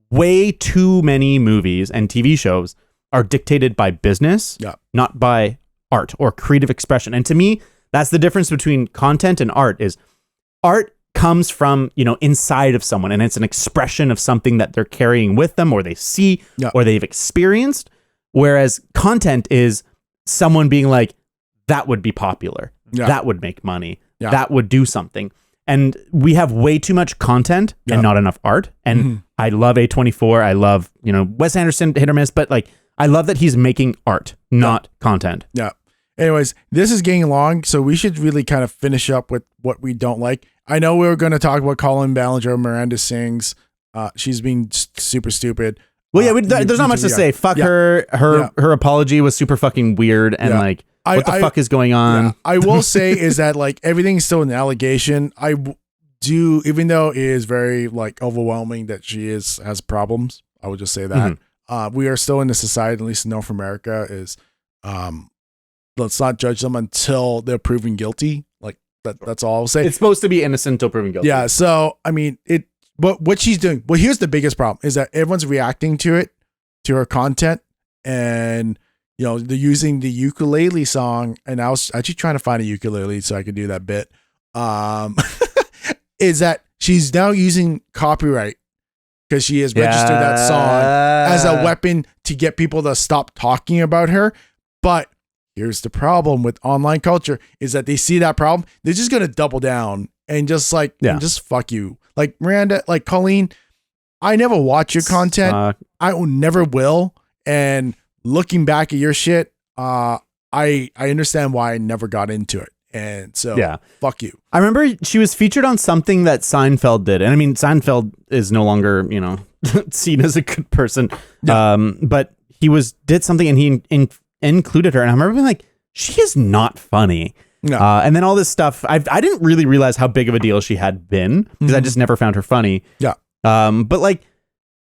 way too many movies and TV shows are dictated by business, not by art or creative expression. And to me, that's the difference between content and art is art comes from, inside of someone and it's an expression of something that they're carrying with them or they see or they've experienced. Whereas content is someone being like, that would be popular. Yeah. That would make money. Yeah. That would do something. And we have way too much content and not enough art. And I love A24. I love, Wes Anderson, hit or miss, but like, I love that he's making art, not content. Yeah. Anyways, this is getting long, so we should really kind of finish up with what we don't like. I know we were going to talk about Colin Ballinger, Miranda Sings. She's being super stupid. Well, yeah, there's not much to say. Fuck her. Her apology was super fucking weird. And like, what the fuck is going on? Yeah. I will say is that like everything's still an allegation. I do, even though it is very like overwhelming that she has problems. I would just say that we are still in a society, at least in North America, is let's not judge them until they're proven guilty. Like that's all I'll say. It's supposed to be innocent until proven guilty. Yeah. So I mean but what she's doing. Well, here's the biggest problem is that everyone's reacting to her content, and they're using the ukulele song. And I was actually trying to find a ukulele so I could do that bit. Is that she's now using copyright because she has registered that song as a weapon to get people to stop talking about her. But here's the problem with online culture is that they see that problem. They're just going to double down and just like, just fuck you. Like Miranda, like Colleen, I never watch your content. I never will. And looking back at your shit, I understand why I never got into it. And so, fuck you. I remember she was featured on something that Seinfeld did. And I mean, Seinfeld is no longer, seen as a good person. Yeah. But he did something and he included her. And I remember being like, she is not funny. No. And then all this stuff, I didn't really realize how big of a deal she had been because I just never found her funny. Yeah. But like,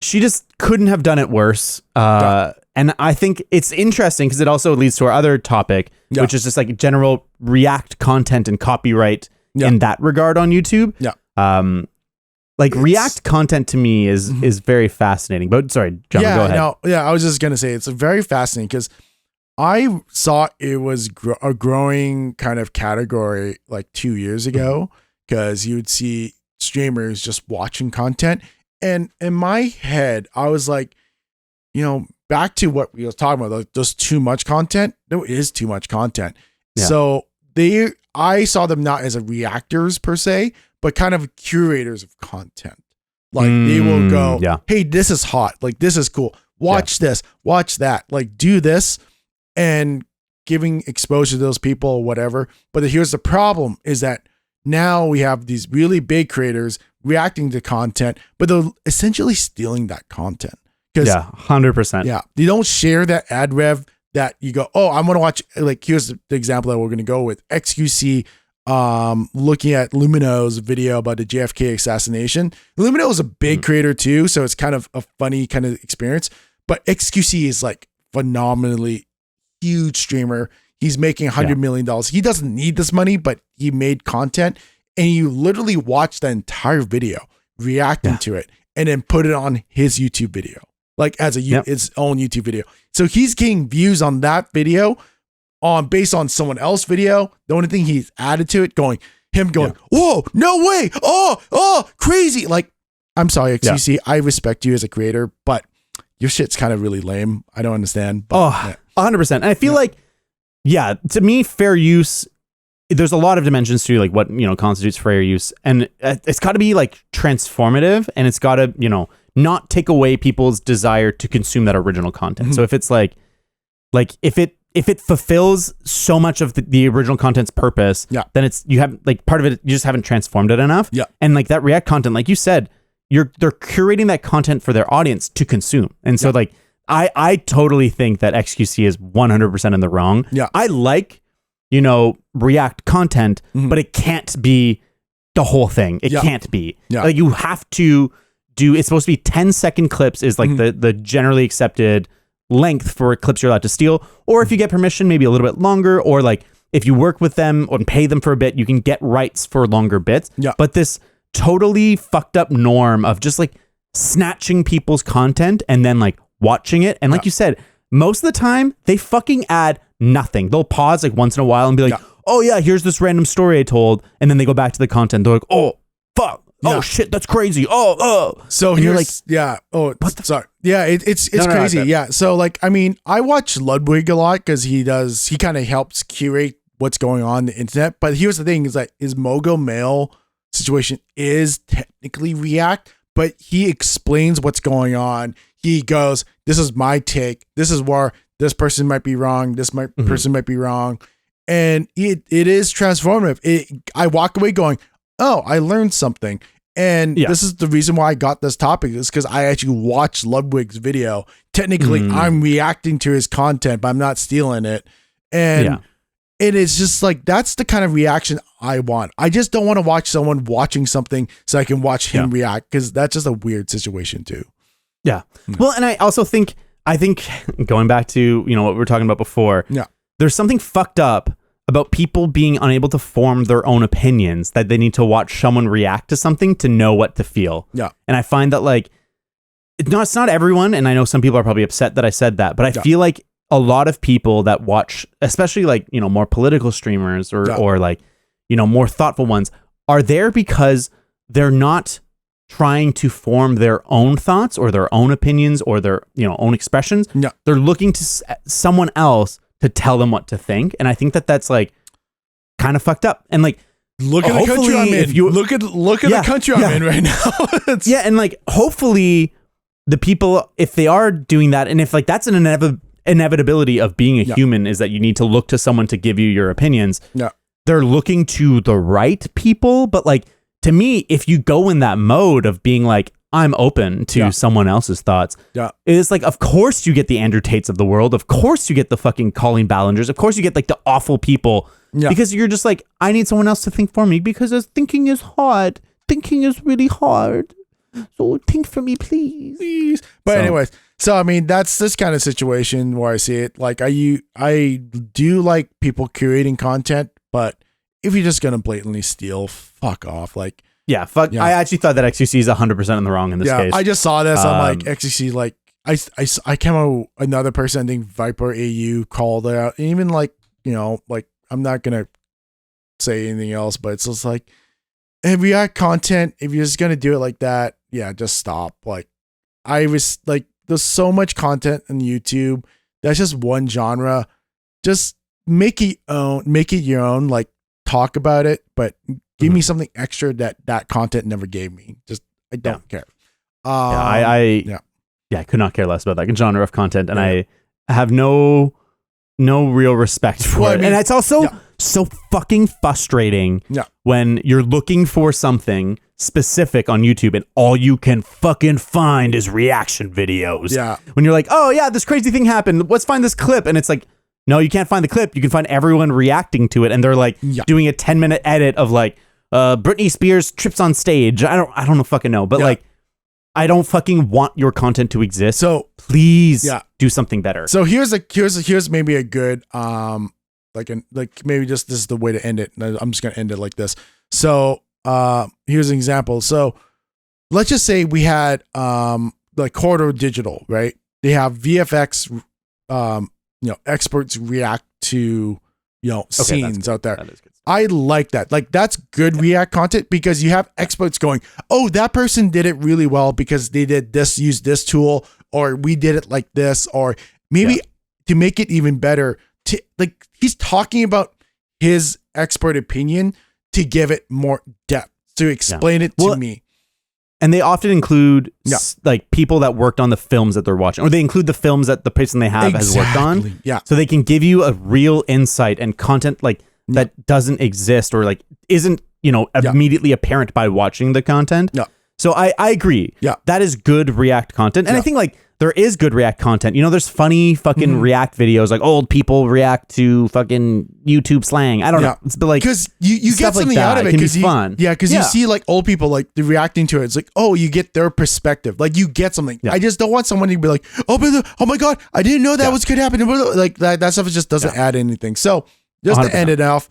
she just couldn't have done it worse. And I think it's interesting because it also leads to our other topic, which is just like general React content and copyright in that regard on YouTube. Yeah. React content to me is very fascinating. But sorry, John, go ahead. I was just going to say it's very fascinating because I saw it was a growing kind of category like 2 years ago because you would see streamers just watching content. And in my head, I was like, back to what we were talking about, like, there's too much content. There is too much content. Yeah. So I saw them not as a reactors per se, but kind of curators of content. Like they will go, hey, this is hot. Like, this is cool. Watch this, watch that, like do this, and giving exposure to those people or whatever. But here's the problem is that now we have these really big creators reacting to content, but they're essentially stealing that content. 100%. Yeah. You don't share that ad rev that you go, oh, I'm going to watch, like, here's the example that we're going to go with. XQC looking at Lumino's video about the JFK assassination. Lumino is a big creator too, so it's kind of a funny kind of experience. But XQC is like phenomenally huge streamer. He's making $100 million. He doesn't need this money, but he made content, and you literally watch the entire video, reacting to it, and then put it on his YouTube video, like as its own YouTube video. So he's getting views on that video based on someone else's video. The only thing he's added to it going, whoa, no way. Oh, crazy. Like, I'm sorry, XQC. I respect you as a creator, but your shit's kind of really lame. I don't understand. But, 100%. And I feel like, to me, fair use, there's a lot of dimensions to like what, constitutes fair use. And it's got to be like transformative, and it's got to, not take away people's desire to consume that original content. So if it's like if it fulfills so much of the original content's purpose, then you have like part of it, you just haven't transformed it enough. Yeah. And like that React content, like you said, they're curating that content for their audience to consume. And so like, I totally think that XQC is 100% in the wrong. Yeah. I like, React content, but it can't be the whole thing. It can't be. Yeah. Like, you have to it's supposed to be 10-second clips is like the generally accepted length for clips you're allowed to steal. Or if you get permission, maybe a little bit longer, or like if you work with them and pay them for a bit, you can get rights for longer bits. Yeah. But this totally fucked up norm of just like snatching people's content and then like watching it. And like you said, most of the time they fucking add nothing. They'll pause like once in a while and be like, oh yeah, here's this random story I told. And then they go back to the content. They're like, oh, fuck. Oh shit, that's crazy. Oh. So and you're like, sorry. Yeah, it's crazy. Yeah. So like, I mean, I watch Ludwig a lot because he kind of helps curate what's going on the internet. But here's the thing is like his Mogo Mail situation is technically React, but he explains what's going on. He goes, this is my take. This is where this person might be wrong. This person might be wrong. And it is transformative. I walk away going, oh, I learned something. And this is the reason why I got this topic is because I actually watched Ludwig's video. Technically, I'm reacting to his content, but I'm not stealing it. And it is just like, that's the kind of reaction I want. I just don't want to watch someone watching something so I can watch him react, because that's just a weird situation too. Yeah. Well, and I also think going back to, what we were talking about before, there's something fucked up about people being unable to form their own opinions, that they need to watch someone react to something to know what to feel. Yeah. And I find that like, it's not everyone. And I know some people are probably upset that I said that, but I feel like a lot of people that watch, especially like, more political streamers or like, more thoughtful ones, are there because they're not trying to form their own thoughts or their own opinions or their, own expressions. Yeah. They're looking to someone else to tell them what to think. And I think that that's like kind of fucked up. And like, look at the country I'm in. Look at the country I'm in right now. And like, hopefully the people, if they are doing that, and if like that's an inevitability of being a human is that you need to look to someone to give you your opinions. Yeah. They're looking to the right people, but like to me, if you go in that mode of being like, I'm open to someone else's thoughts. Yeah. It's like, of course you get the Andrew Tates of the world. Of course you get the fucking Colleen Ballingers. Of course you get like the awful people because you're just like, I need someone else to think for me because thinking is hard. Thinking is really hard. So think for me, please. But anyways, so I mean, that's this kind of situation where I see it. Like I do like people curating content, but if you're just gonna blatantly steal, fuck off. Like, yeah, fuck. Yeah. I actually thought that XQC is 100% in the wrong in this case. I just saw this. I'm like, XQC, like, I came out, another person, I think Viper AU called it out. And even like, you know, like, I'm not going to say anything else, but it's just like, if you got content, if you're just going to do it like that, yeah, just stop. Like, I was like, there's so much content on YouTube. That's just one genre. Just make it your own, like, talk about it, but give me something extra that content never gave me. Just, I don't care. I could not care less about that genre of content, and I have no real respect for it. And it's also so fucking frustrating when you're looking for something specific on YouTube and all you can fucking find is reaction videos. Yeah. When you're like, oh yeah, this crazy thing happened. Let's find this clip. And it's like, no, you can't find the clip. You can find everyone reacting to it. And they're like doing a 10-minute edit of like, Britney Spears trips on stage. I don't know fucking know, but like, I don't fucking want your content to exist. So please do something better. So here's maybe a good, maybe just this is the way to end it. I'm just going to end it like this. So, here's an example. So let's just say we had, like Corridor Digital, right? They have VFX, experts react to, scenes out there. That is good. I like that. Like, that's good React content because you have experts going, oh, that person did it really well because they did this, use this tool, or we did it like this, or maybe to make it even better, to like, he's talking about his expert opinion to give it more depth, to explain it to me. And they often include like people that worked on the films that they're watching, or they include the films that the person they have has worked on. Yeah. So they can give you a real insight and content like that doesn't exist or like isn't, immediately apparent by watching the content. Yeah. So I agree. Yeah. That is good React content. And I think like there is good React content. There's funny fucking React videos, like old people react to fucking YouTube slang. I don't know. It's like, because you get something like out of it. It can be fun. Yeah. Because you see like old people like they're reacting to it. It's like, oh, you get their perspective. Like you get something. Yeah. I just don't want someone to be like, oh my God, I didn't know that was could happen. Like that stuff just doesn't add anything. So just 100%. To end it off,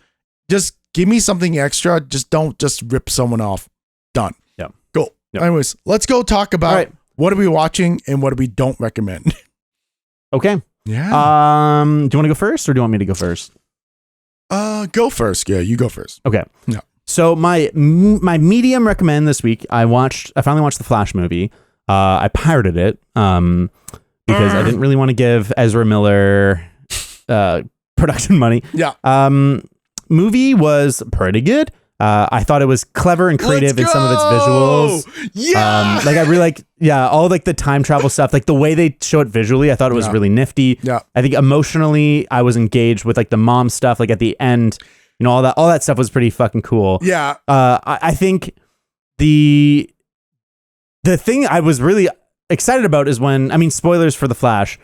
just give me something extra. Just don't just rip someone off. Done. Yeah. Cool. Yep. Anyways, let's go talk about what are we watching and what we don't recommend. Okay. Yeah. Do you want to go first or do you want me to go first? Go first. Yeah, you go first. Okay. Yeah. So my medium recommend this week, I finally watched the Flash movie. I pirated it because I didn't really want to give Ezra Miller production money. Yeah. Movie was pretty good. I thought it was clever and creative in some of its visuals. Yeah. I really like, all like the time travel stuff, like the way they show it visually, I thought it was really nifty. Yeah. I think emotionally I was engaged with like the mom stuff, like at the end, all that stuff was pretty fucking cool. Yeah. I think the thing I was really excited about is when, spoilers for the Flash.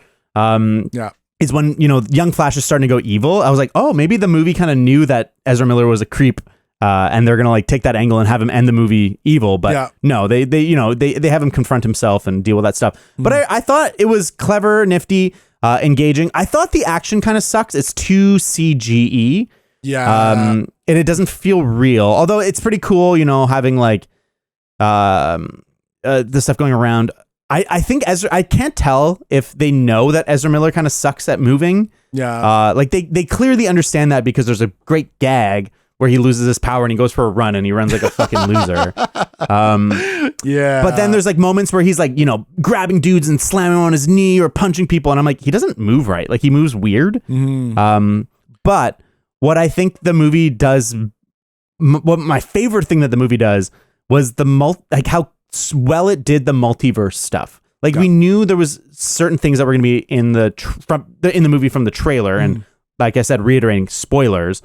Is when, young Flash is starting to go evil. I was like, oh, maybe the movie kind of knew that Ezra Miller was a creep. And they're gonna like take that angle and have him end the movie evil, but no, they have him confront himself and deal with that stuff. But I thought it was clever, nifty, engaging. I thought the action kind of sucks. It's too CGE, and it doesn't feel real. Although it's pretty cool, having like the stuff going around. I think I can't tell if they know that Ezra Miller kind of sucks at moving. Yeah, like they clearly understand that because there's a great gag where he loses his power and he goes for a run and he runs like a fucking loser. But then there's like moments where he's like, grabbing dudes and slamming on his knee or punching people. And I'm like, he doesn't move right. Like he moves weird. But what I think the movie does, what my favorite thing that the movie does was how well it did the multiverse stuff. Like we knew there was certain things that were going to be in the movie from the trailer, and like I said, reiterating spoilers.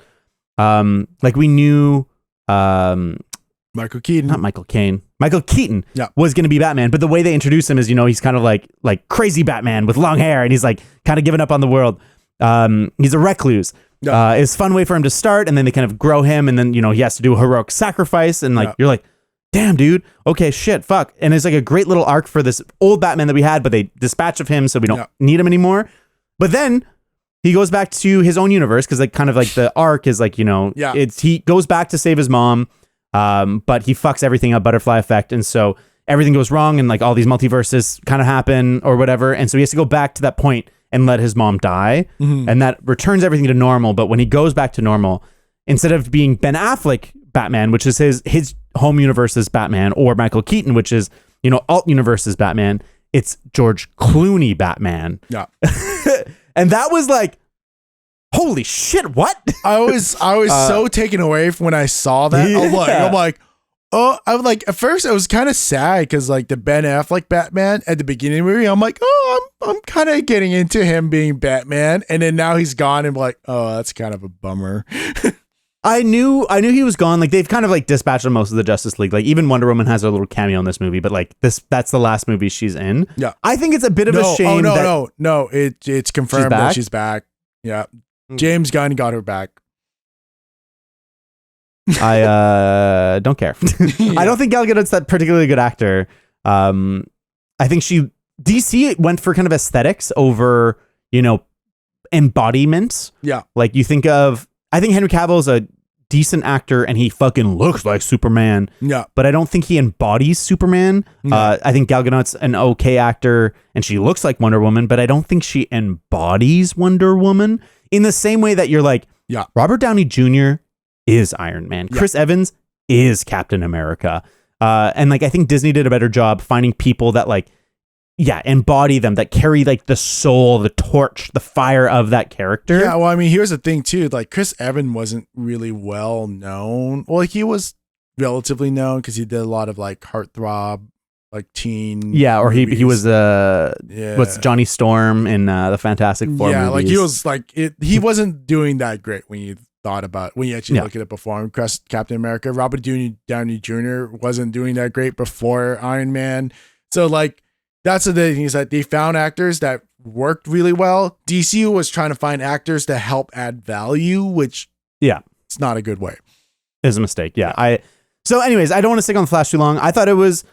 Like we knew, Michael Keaton, not Michael Caine, Michael Keaton Yeah. was going to be Batman. But the way they introduce him is, he's kind of like crazy Batman with long hair, and he's like kind of giving up on the world. He's a recluse. Yeah. It's a fun way for him to start, and then they kind of grow him, and then he has to do a heroic sacrifice, and you're like, damn, dude. Okay, shit, fuck. And it's like a great little arc for this old Batman that we had, but they dispatch of him, so we don't need him anymore. But then he goes back to his own universe, because like kind of like the arc is like, he goes back to save his mom, but he fucks everything up, butterfly effect, and so everything goes wrong, and like all these multiverses kind of happen or whatever, and so he has to go back to that point and let his mom die, and that returns everything to normal. But when he goes back to normal, instead of being Ben Affleck Batman, which is his home universe's Batman, or Michael Keaton, which is alt universe's Batman, it's George Clooney Batman. Yeah. And that was like, holy shit, what? I was so taken away from when I saw that. I'm like, oh, I was like, at first I was kind of sad because like the Ben Affleck Batman at the beginning of the movie, I'm like, oh, I'm kind of getting into him being Batman, and then now he's gone, and I'm like, oh, that's kind of a bummer. I knew he was gone. Like they've kind of like dispatched of most of the Justice League. Like even Wonder Woman has a little cameo in this movie, but like that's the last movie she's in. Yeah, I think it's a bit of a shame. No, it's confirmed that she's back. Yeah, James Gunn got her back. I don't care. I don't think Gal Gadot's that particularly good actor. I think DC went for kind of aesthetics over, embodiment. Yeah. Like you think I think Henry Cavill is a decent actor and he fucking looks like Superman. Yeah. But I don't think he embodies Superman. I think Gal Gadot's an okay actor and she looks like Wonder Woman, but I don't think she embodies Wonder Woman in the same way that you're like, Robert Downey Jr. is Iron Man. Chris Evans is Captain America. And like I think Disney did a better job finding people that like embody them, that carry like the soul, the torch, the fire of that character. Yeah, well, I mean, here's the thing too. Like Chris Evans wasn't really well known. Well, he was relatively known because he did a lot of like heartthrob, like teen. Yeah, or he was what's Johnny Storm in the Fantastic Four movies. Like he was like he wasn't doing that great when you actually look at it before Captain America. Robert Downey Jr. wasn't doing that great before Iron Man. So like that's the thing, is that they found actors that worked really well. DC was trying to find actors to help add value, which it's not a good way. It was a mistake. Yeah. So anyways, I don't want to stick on the Flash too long. I thought it was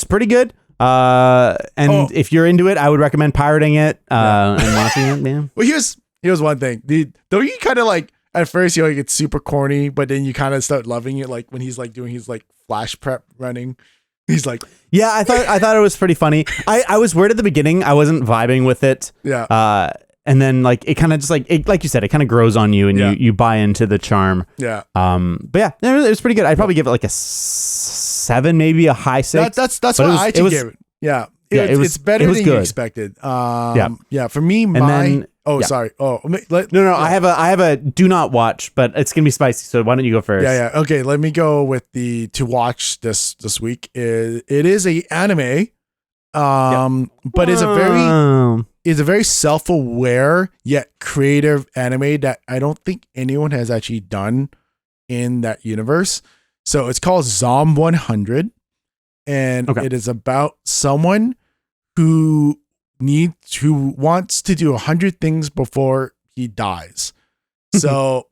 pretty good. If you're into it, I would recommend pirating it and watching it. Yeah. Well, here's one thing. Don't you kind of like at first you're like it's super corny, but then you kind of start loving it, like when he's like doing his like flash prep running. He's like, I thought it was pretty funny. I was worried at the beginning. I wasn't vibing with it. Yeah. And then like it kind of just like you said, it kind of grows on you, and you buy into the charm. Yeah. But yeah, it was pretty good. I'd probably give it like a 7, maybe a high 6. That's what I gave it. Yeah. It's better than you expected. Yeah. For me, sorry. No. I have a do not watch, but it's gonna be spicy. So why don't you go first? Yeah. Okay. Let me go with the to watch this week. It is a anime, but it's a very self-aware yet creative anime that I don't think anyone has actually done in that universe. So it's called Zom 100, and it is about someone who wants to do 100 things before he dies. So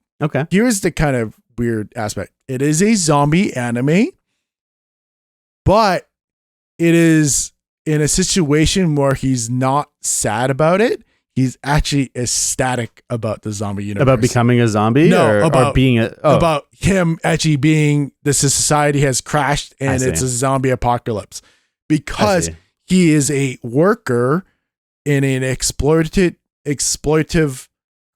here's the kind of weird aspect. It is a zombie anime, but it is in a situation where he's not sad about it. He's actually ecstatic about the zombie universe. About becoming a zombie? No, or being about him actually being the society has crashed and it's a zombie apocalypse, because he is a worker in an exploitative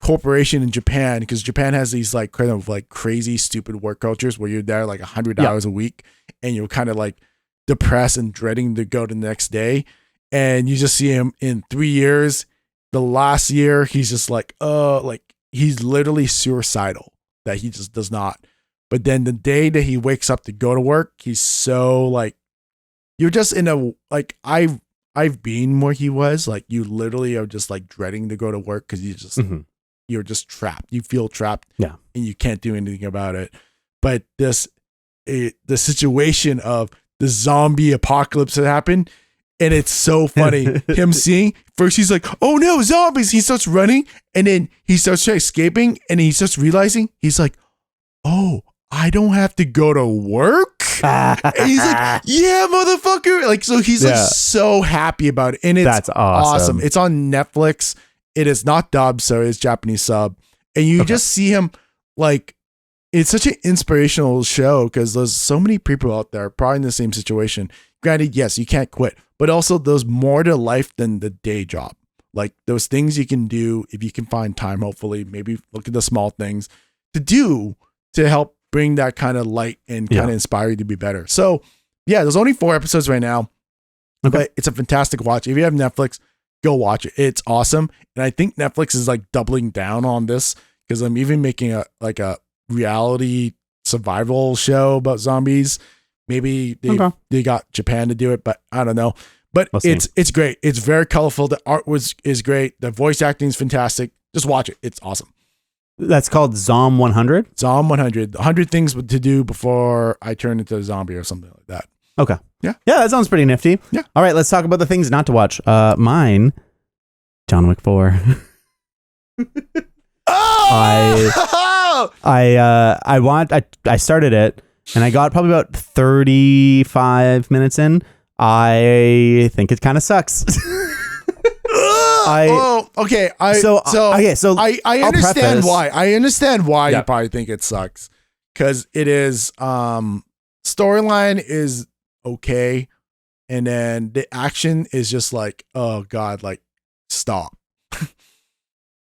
corporation in Japan, because Japan has these like kind of like crazy stupid work cultures where you're there like 100 hours a week and you're kind of like depressed and dreading to go the next day, and you just see him in 3 years. The last year he's just like he's literally suicidal, that he just does not. But then the day that he wakes up to go to work, he's so like, you're just in a like, I I've been where he was. Like you literally are just like dreading to go to work because you're just trapped. You feel trapped. Yeah. And you can't do anything about it. But the situation of the zombie apocalypse that happened, and it's so funny. Him seeing first, he's like, "Oh no, zombies!" He starts running, and then he starts escaping, and he starts realizing he's like, "Oh, I don't have to go to work." And he's like, "Yeah, motherfucker!" Like, so he's like so happy about it, and that's awesome. It's on Netflix. It is not dubbed, so it's Japanese sub, and you just see him like. It's such an inspirational show because there's so many people out there probably in the same situation. Granted, yes, you can't quit, but also there's more to life than the day job. Like those things you can do if you can find time, hopefully, maybe look at the small things to do to help bring that kind of light and kind of inspire you to be better. So yeah, there's only 4 episodes right now, but it's a fantastic watch. If you have Netflix, go watch it. It's awesome. And I think Netflix is like doubling down on this because I'm even making a reality survival show about zombies. Maybe they got Japan to do it, but I don't know. But it's great. It's very colorful. The art is great. The voice acting is fantastic. Just watch it. It's awesome. That's called Zom 100? Zom 100. 100 things to do before I turn into a zombie or something like that. Okay. Yeah. Yeah, that sounds pretty nifty. Yeah. All right, let's talk about the things not to watch. Mine, John Wick 4. I started it and I got probably about 35 minutes in. I think it kind of sucks. Okay. So I understand why. I understand why you probably think it sucks. Because it is storyline is okay. And then the action is just like, oh God, like stop.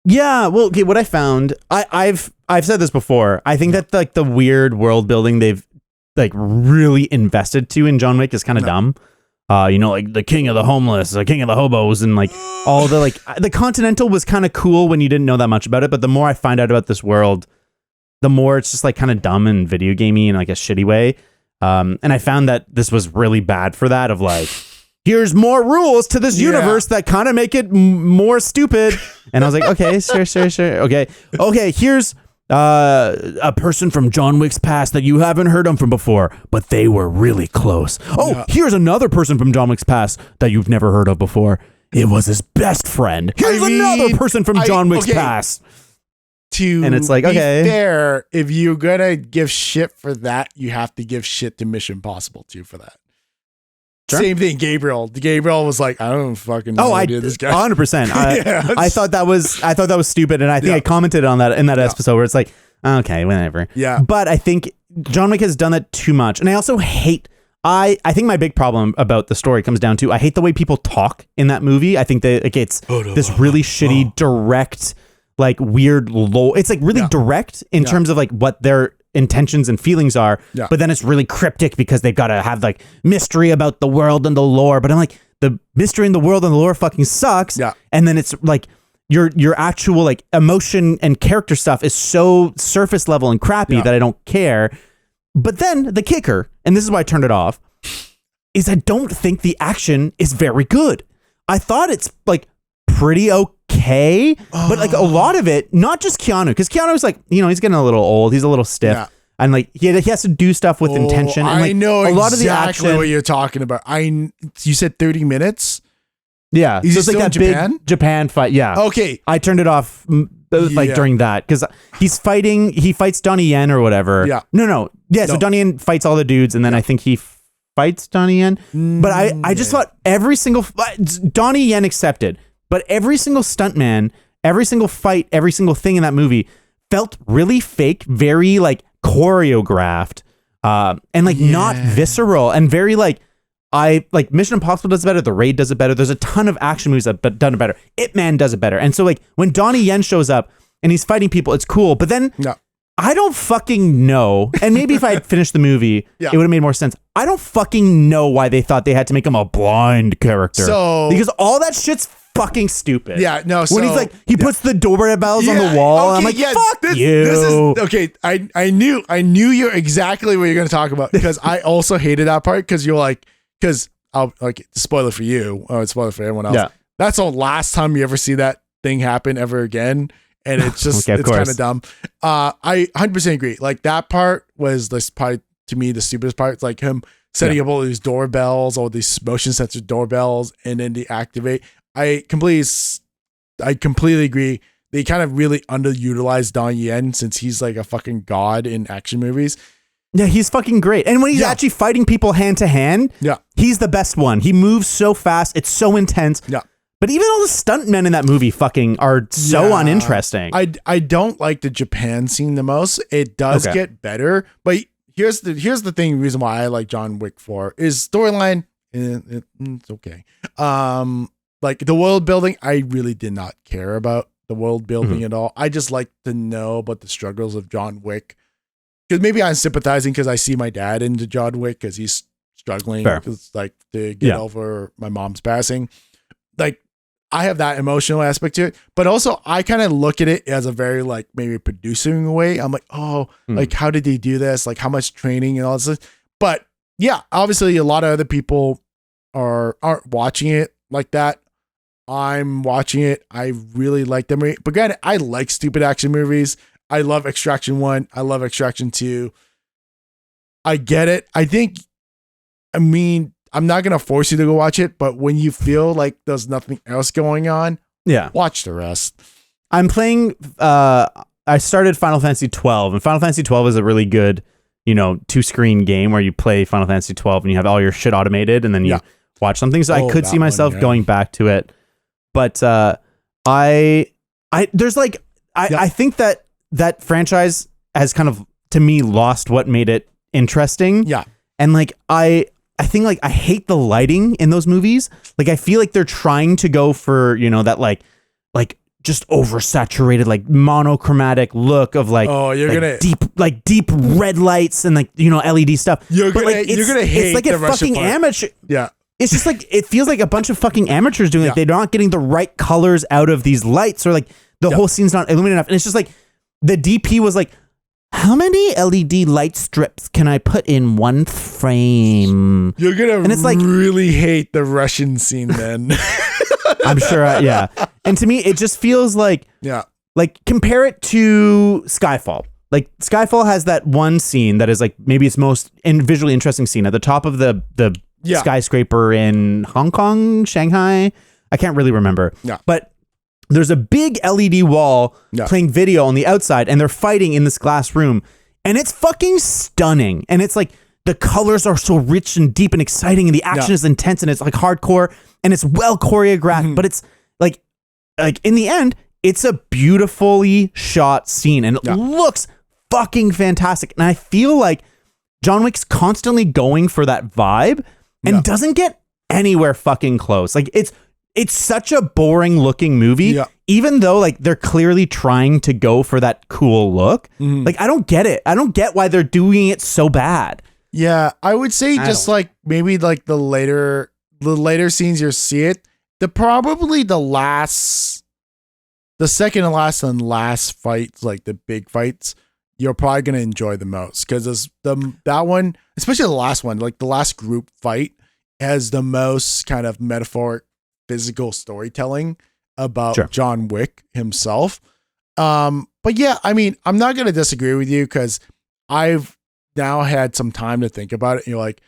Yeah, well, okay, what I found, I've said this before. I think that like the weird world building they've like really invested to in John Wick is kind of dumb. Like the king of the homeless, the king of the hobos, and like all the like the Continental was kind of cool when you didn't know that much about it, but the more I find out about this world, the more it's just like kind of dumb and video gamey in like a shitty way. And I found that this was really bad for that of like, here's more rules to this universe that kind of make it more stupid. And I was like, okay, sure. Okay, here's a person from John Wick's past that you haven't heard of from before, but they were really close. Here's another person from John Wick's past that you've never heard of before. It was his best friend. Here's another person from John Wick's past. And it's like, okay. Fair, if you're gonna give shit for that, you have to give shit to Mission Impossible too for that. Sure. Same thing, Gabriel. Gabriel was like, I don't fucking know this guy. 100%. I thought that was stupid, and I think I commented on that in that episode where it's like, okay, whatever. Yeah. But I think John Wick has done that too much, and I also hate. I think my big problem about the story comes down to I hate the way people talk in that movie. I think that it's this really shitty, direct, like weird low. It's like really direct in terms of like what their intentions and feelings are, but then it's really cryptic because they've got to have like mystery about the world and the lore. But I'm like, the mystery in the world and the lore fucking sucks. Yeah. And then it's like your actual like emotion and character stuff is so surface level and crappy that I don't care. But then the kicker, and this is why I turned it off, is I don't think the action is very good. I thought it's like pretty okay, but like a lot of it, not just Keanu, because Keanu's like, he's getting a little old, he's a little stiff, and like he has to do stuff with intention. And like, I know a lot exactly of the action, what you're talking about. You said 30 minutes. Yeah, Is so he it's like still that in Japan? big Japan fight. Yeah. Okay. I turned it off like during that because he fights Donnie Yen or whatever. Yeah. No. Yeah. So Donnie Yen fights all the dudes, and then I think he fights Donnie Yen. But I just thought every single Donnie Yen accepted. But every single stuntman, every single fight, every single thing in that movie felt really fake, very like choreographed, and like not visceral, and very like Mission Impossible does it better. The Raid does it better. There's a ton of action movies that done it better. Ip Man does it better. And so like when Donnie Yen shows up and he's fighting people, it's cool. But then I don't fucking know. And maybe if I had finished the movie, it would have made more sense. I don't fucking know why they thought they had to make him a blind character. Because all that shit's fucking stupid. Yeah, no. When he's like, he puts the doorbells on the wall. I'm like, fuck you. This is okay. I knew you're exactly what you're going to talk about because I also hated that part because you're like, because I'll like spoiler for you, or spoiler for everyone else. Yeah. That's the last time you ever see that thing happen ever again. And it's just, Okay, it's kind of dumb. I 100% agree. Like that part was this part to me, the stupidest part. It's like him setting up all these doorbells, all these motion sensor doorbells, and then they activate. I completely agree. They kind of really underutilized Don Yen since he's like a fucking god in action movies. Yeah, he's fucking great. And when he's actually fighting people hand to hand, he's the best one. He moves so fast. It's so intense. Yeah. But even all the stuntmen in that movie fucking are so uninteresting. I don't like the Japan scene the most. It does get better, but here's the reason why I like John Wick 4 is storyline. It's okay. Like the world building, I really did not care about the world building at all. I just like to know about the struggles of John Wick, because maybe I'm sympathizing because I see my dad into John Wick because he's struggling like to get over my mom's passing. Like I have that emotional aspect to it, but also I kind of look at it as a very like maybe producing way. I'm like, like how did they do this? Like how much training and all this. But yeah, obviously a lot of other people aren't watching it like that. I'm watching it. I really like them. But granted, I like stupid action movies. I love Extraction 1. I love Extraction 2. I get it. I mean, I'm not going to force you to go watch it, but when you feel like there's nothing else going on, watch the rest. I'm playing, I started Final Fantasy 12, and Final Fantasy 12 is a really good, 2-screen game where you play Final Fantasy 12 and you have all your shit automated and then you watch something. So I could see myself going back to it. But I think that franchise has kind of, to me, lost what made it interesting. Yeah. And like, I think like I hate the lighting in those movies. Like I feel like they're trying to go for, that like just oversaturated, like monochromatic look of like, you're like gonna deep red lights and like, LED stuff. You're gonna hate it's like the a Russian fucking part. amateur. Yeah. It's just like, it feels like a bunch of fucking amateurs doing it. They're not getting the right colors out of these lights, or like the whole scene's not illuminated enough. And it's just like the DP was like, how many LED light strips can I put in one frame? You're gonna and it's like, really hate the Russian scene then. I'm sure. And to me, it just feels like, like compare it to Skyfall. Like Skyfall has that one scene that is like maybe its most visually interesting scene at the top of the skyscraper in Hong Kong, Shanghai. I can't really remember. Yeah. But there's a big LED wall playing video on the outside, and they're fighting in this glass room, and it's fucking stunning. And it's like the colors are so rich and deep and exciting, and the action is intense, and it's like hardcore, and it's well choreographed. But it's like in the end, it's a beautifully shot scene, and it looks fucking fantastic. And I feel like John Wick's constantly going for that vibe and doesn't get anywhere fucking close. Like it's such a boring looking movie, even though like they're clearly trying to go for that cool look. Like I don't get it. I don't get why they're doing it so bad. Yeah, I would say just like maybe like the later scenes you see it. The second to last and last fights, like the big fights, you're probably gonna enjoy the most, because that one, especially the last one, like the last group fight, has the most kind of metaphoric physical storytelling about John Wick himself. But yeah, I mean, I'm not gonna disagree with you, because I've now had some time to think about it. And you're like,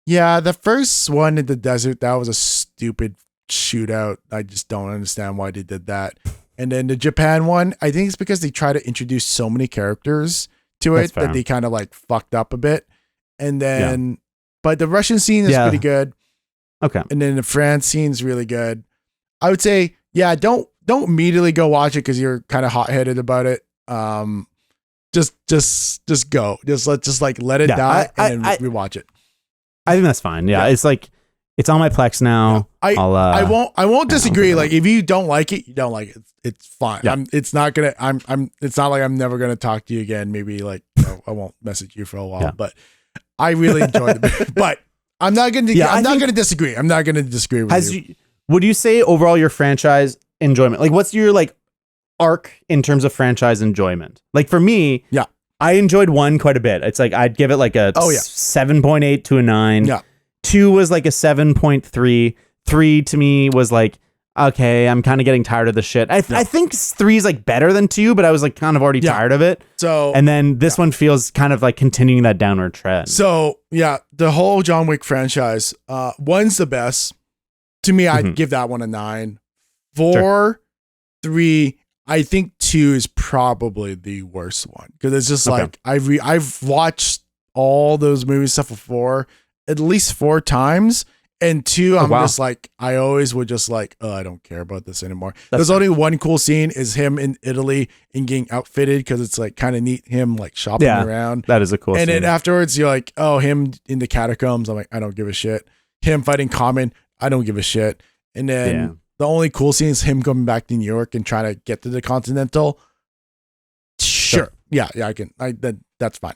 yeah, the first one in the desert, that was a stupid shootout. I just don't understand why they did that. And then the Japan one, I think it's because they try to introduce so many characters to it that they kind of like fucked up a bit. And then, but the Russian scene is pretty good. Okay. And then the France scene is really good. I would say, don't immediately go watch it because you're kind of hot headed about it. Just go. Just let it die and then rewatch it. I think that's fine. Yeah. It's like, it's on my Plex now. I won't disagree. Like if you don't like it, you don't like it. It's fine. Yeah. It's not like I'm never gonna talk to you again. Maybe like I won't message you for a while. But I really enjoyed it. But I'm not gonna. I'm not gonna disagree. I'm not gonna disagree with you. Would you say overall your franchise enjoyment? Like, what's your like arc in terms of franchise enjoyment? Like for me, I enjoyed 1 quite a bit. It's like I'd give it like a 7.8 to a 9. Yeah. 2 was like a 7.3. 3 to me was like, okay, I'm kind of getting tired of the shit. I think 3 is like better than 2, but I was like kind of already tired of it. So, and then this one feels kind of like continuing that downward trend. So yeah, the whole John Wick franchise, 1's the best. To me, I'd give that one a 9. 4, 3, I think 2 is probably the worst one. Because it's just like, I've watched all those movie stuff before at least 4 times. And 2, I'm just like, I always would just like, oh, I don't care about this anymore. There's only one cool scene is him in Italy and getting outfitted because it's like kind of neat, him like shopping around. That is a cool scene. And then afterwards, you're like, oh, him in the catacombs. I'm like, I don't give a shit. Him fighting Common, I don't give a shit. And then the only cool scene is him coming back to New York and trying to get to the Continental. Sure. Yeah, I can. That's fine.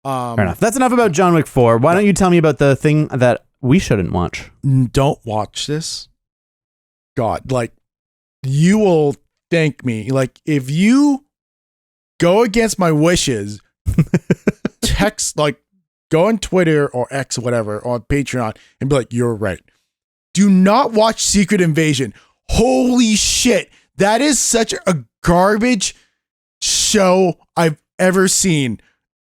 Fair enough. That's enough about John Wick 4. Why don't you tell me about the thing that we shouldn't watch? Don't watch this. God, like, you will thank me. Like, if you go against my wishes, text, like, go on Twitter or X or whatever, or on Patreon and be like, you're right. Do not watch Secret Invasion. Holy shit. That is such a garbage show I've ever seen.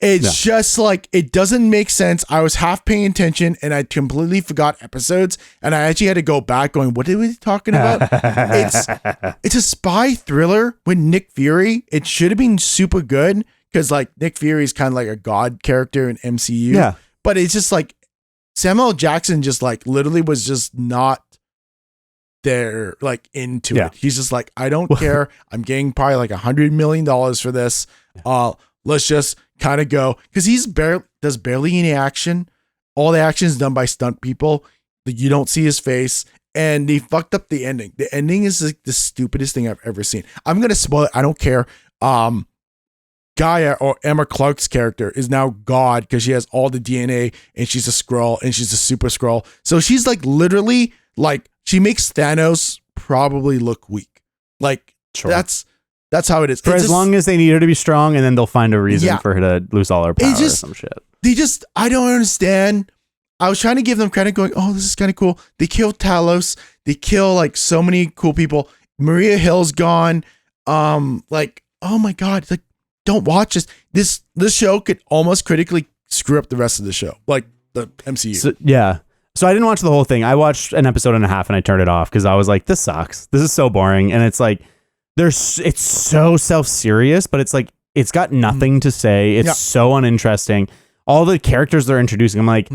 It's just like, it doesn't make sense. I was half paying attention and I completely forgot episodes. And I actually had to go back going, what are we talking about? It's a spy thriller with Nick Fury. It should have been super good because like Nick Fury is kind of like a god character in MCU. Yeah. But it's just like Samuel L. Jackson just like literally was just not there, like into it. He's just like, I don't care. I'm getting probably like $100 million for this. Let's just kind of go, because he's does barely any action. All the action is done by stunt people. You don't see his face, and they fucked up the ending. The ending is like the stupidest thing I've ever seen. I'm gonna spoil it. I don't care. Gaia, or Emma Clark's character, is now God because she has all the DNA and she's a Skrull and she's a super Skrull. So she's like literally like, she makes Thanos probably look weak. Like that's how it is. For as long as they need her to be strong, and then they'll find a reason for her to lose all her power or some shit. I don't understand. I was trying to give them credit going, oh, this is kind of cool. They kill Talos. They kill like so many cool people. Maria Hill's gone. Like, oh my God. Like, don't watch this. This show could almost critically screw up the rest of the show. Like the MCU. So I didn't watch the whole thing. I watched an episode and a half and I turned it off because I was like, this sucks. This is so boring. And it's like, it's so self-serious, but it's like, it's got nothing to say. It's so uninteresting. All the characters they're introducing, I'm like,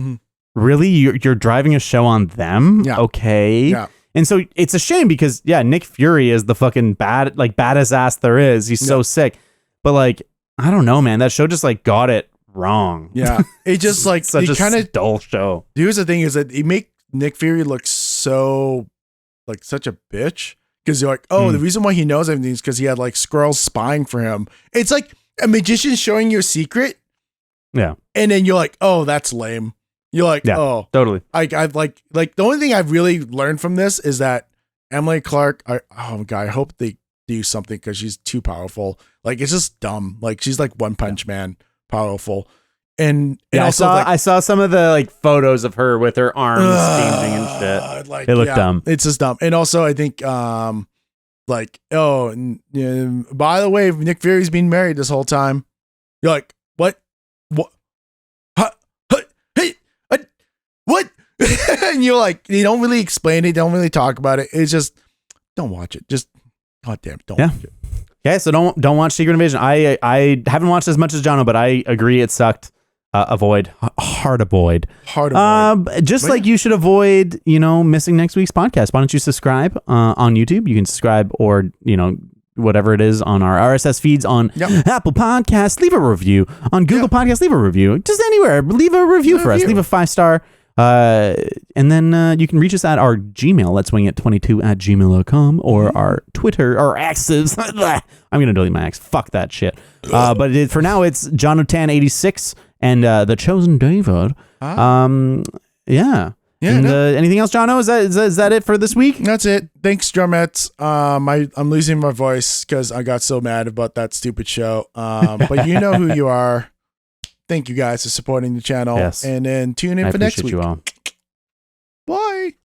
really? You're driving a show on them? Yeah. Okay. Yeah. And so it's a shame because Nick Fury is the fucking baddest ass there is. He's so sick. But like, I don't know, man. That show just like got it wrong. Yeah. It just like, such a kind of dull show. Here's the thing is that it make Nick Fury look so like such a bitch. Because you're like, oh, the reason why he knows everything is because he had like Skrulls spying for him. It's like a magician showing your secret. Yeah. And then you're like, oh, that's lame. You're like, oh, totally. I've like the only thing I've really learned from this is that Emily Clark, oh my God, I hope they do something because she's too powerful. Like, it's just dumb. Like, she's like One Punch Man powerful. And also, I saw some of the like photos of her with her arms changing and shit. Like, it looked dumb. It's just dumb. And also, I think, like, oh, by the way, Nick Fury's been married this whole time. You're like, what? Hey, what? And you're like, they don't really explain it. They don't really talk about it. It's just, don't watch it. Just, goddamn, don't watch it. Okay, so don't watch Secret Invasion. I haven't watched as much as Jono, but I agree it sucked. Hard avoid. Just like you should avoid, missing next week's podcast. Why don't you subscribe on YouTube? You can subscribe or, whatever it is on our RSS feeds on Apple Podcasts. Leave a review on Google Podcasts. Leave a review. Just anywhere. Leave a review for us. Leave a 5-star. And then you can reach us at our Gmail, let's wing it 22@gmail.com, or our Twitter, or X's. I'm going to delete my X. Fuck that shit. But for now, it's Jono Tan 86 and The Chosen David. Anything else, Jono? Is that it for this week? That's it. Thanks, drumettes. I'm losing my voice because I got so mad about that stupid show. But you know who you are. Thank you guys for supporting the channel. Yes. And then tune in for next week. You all.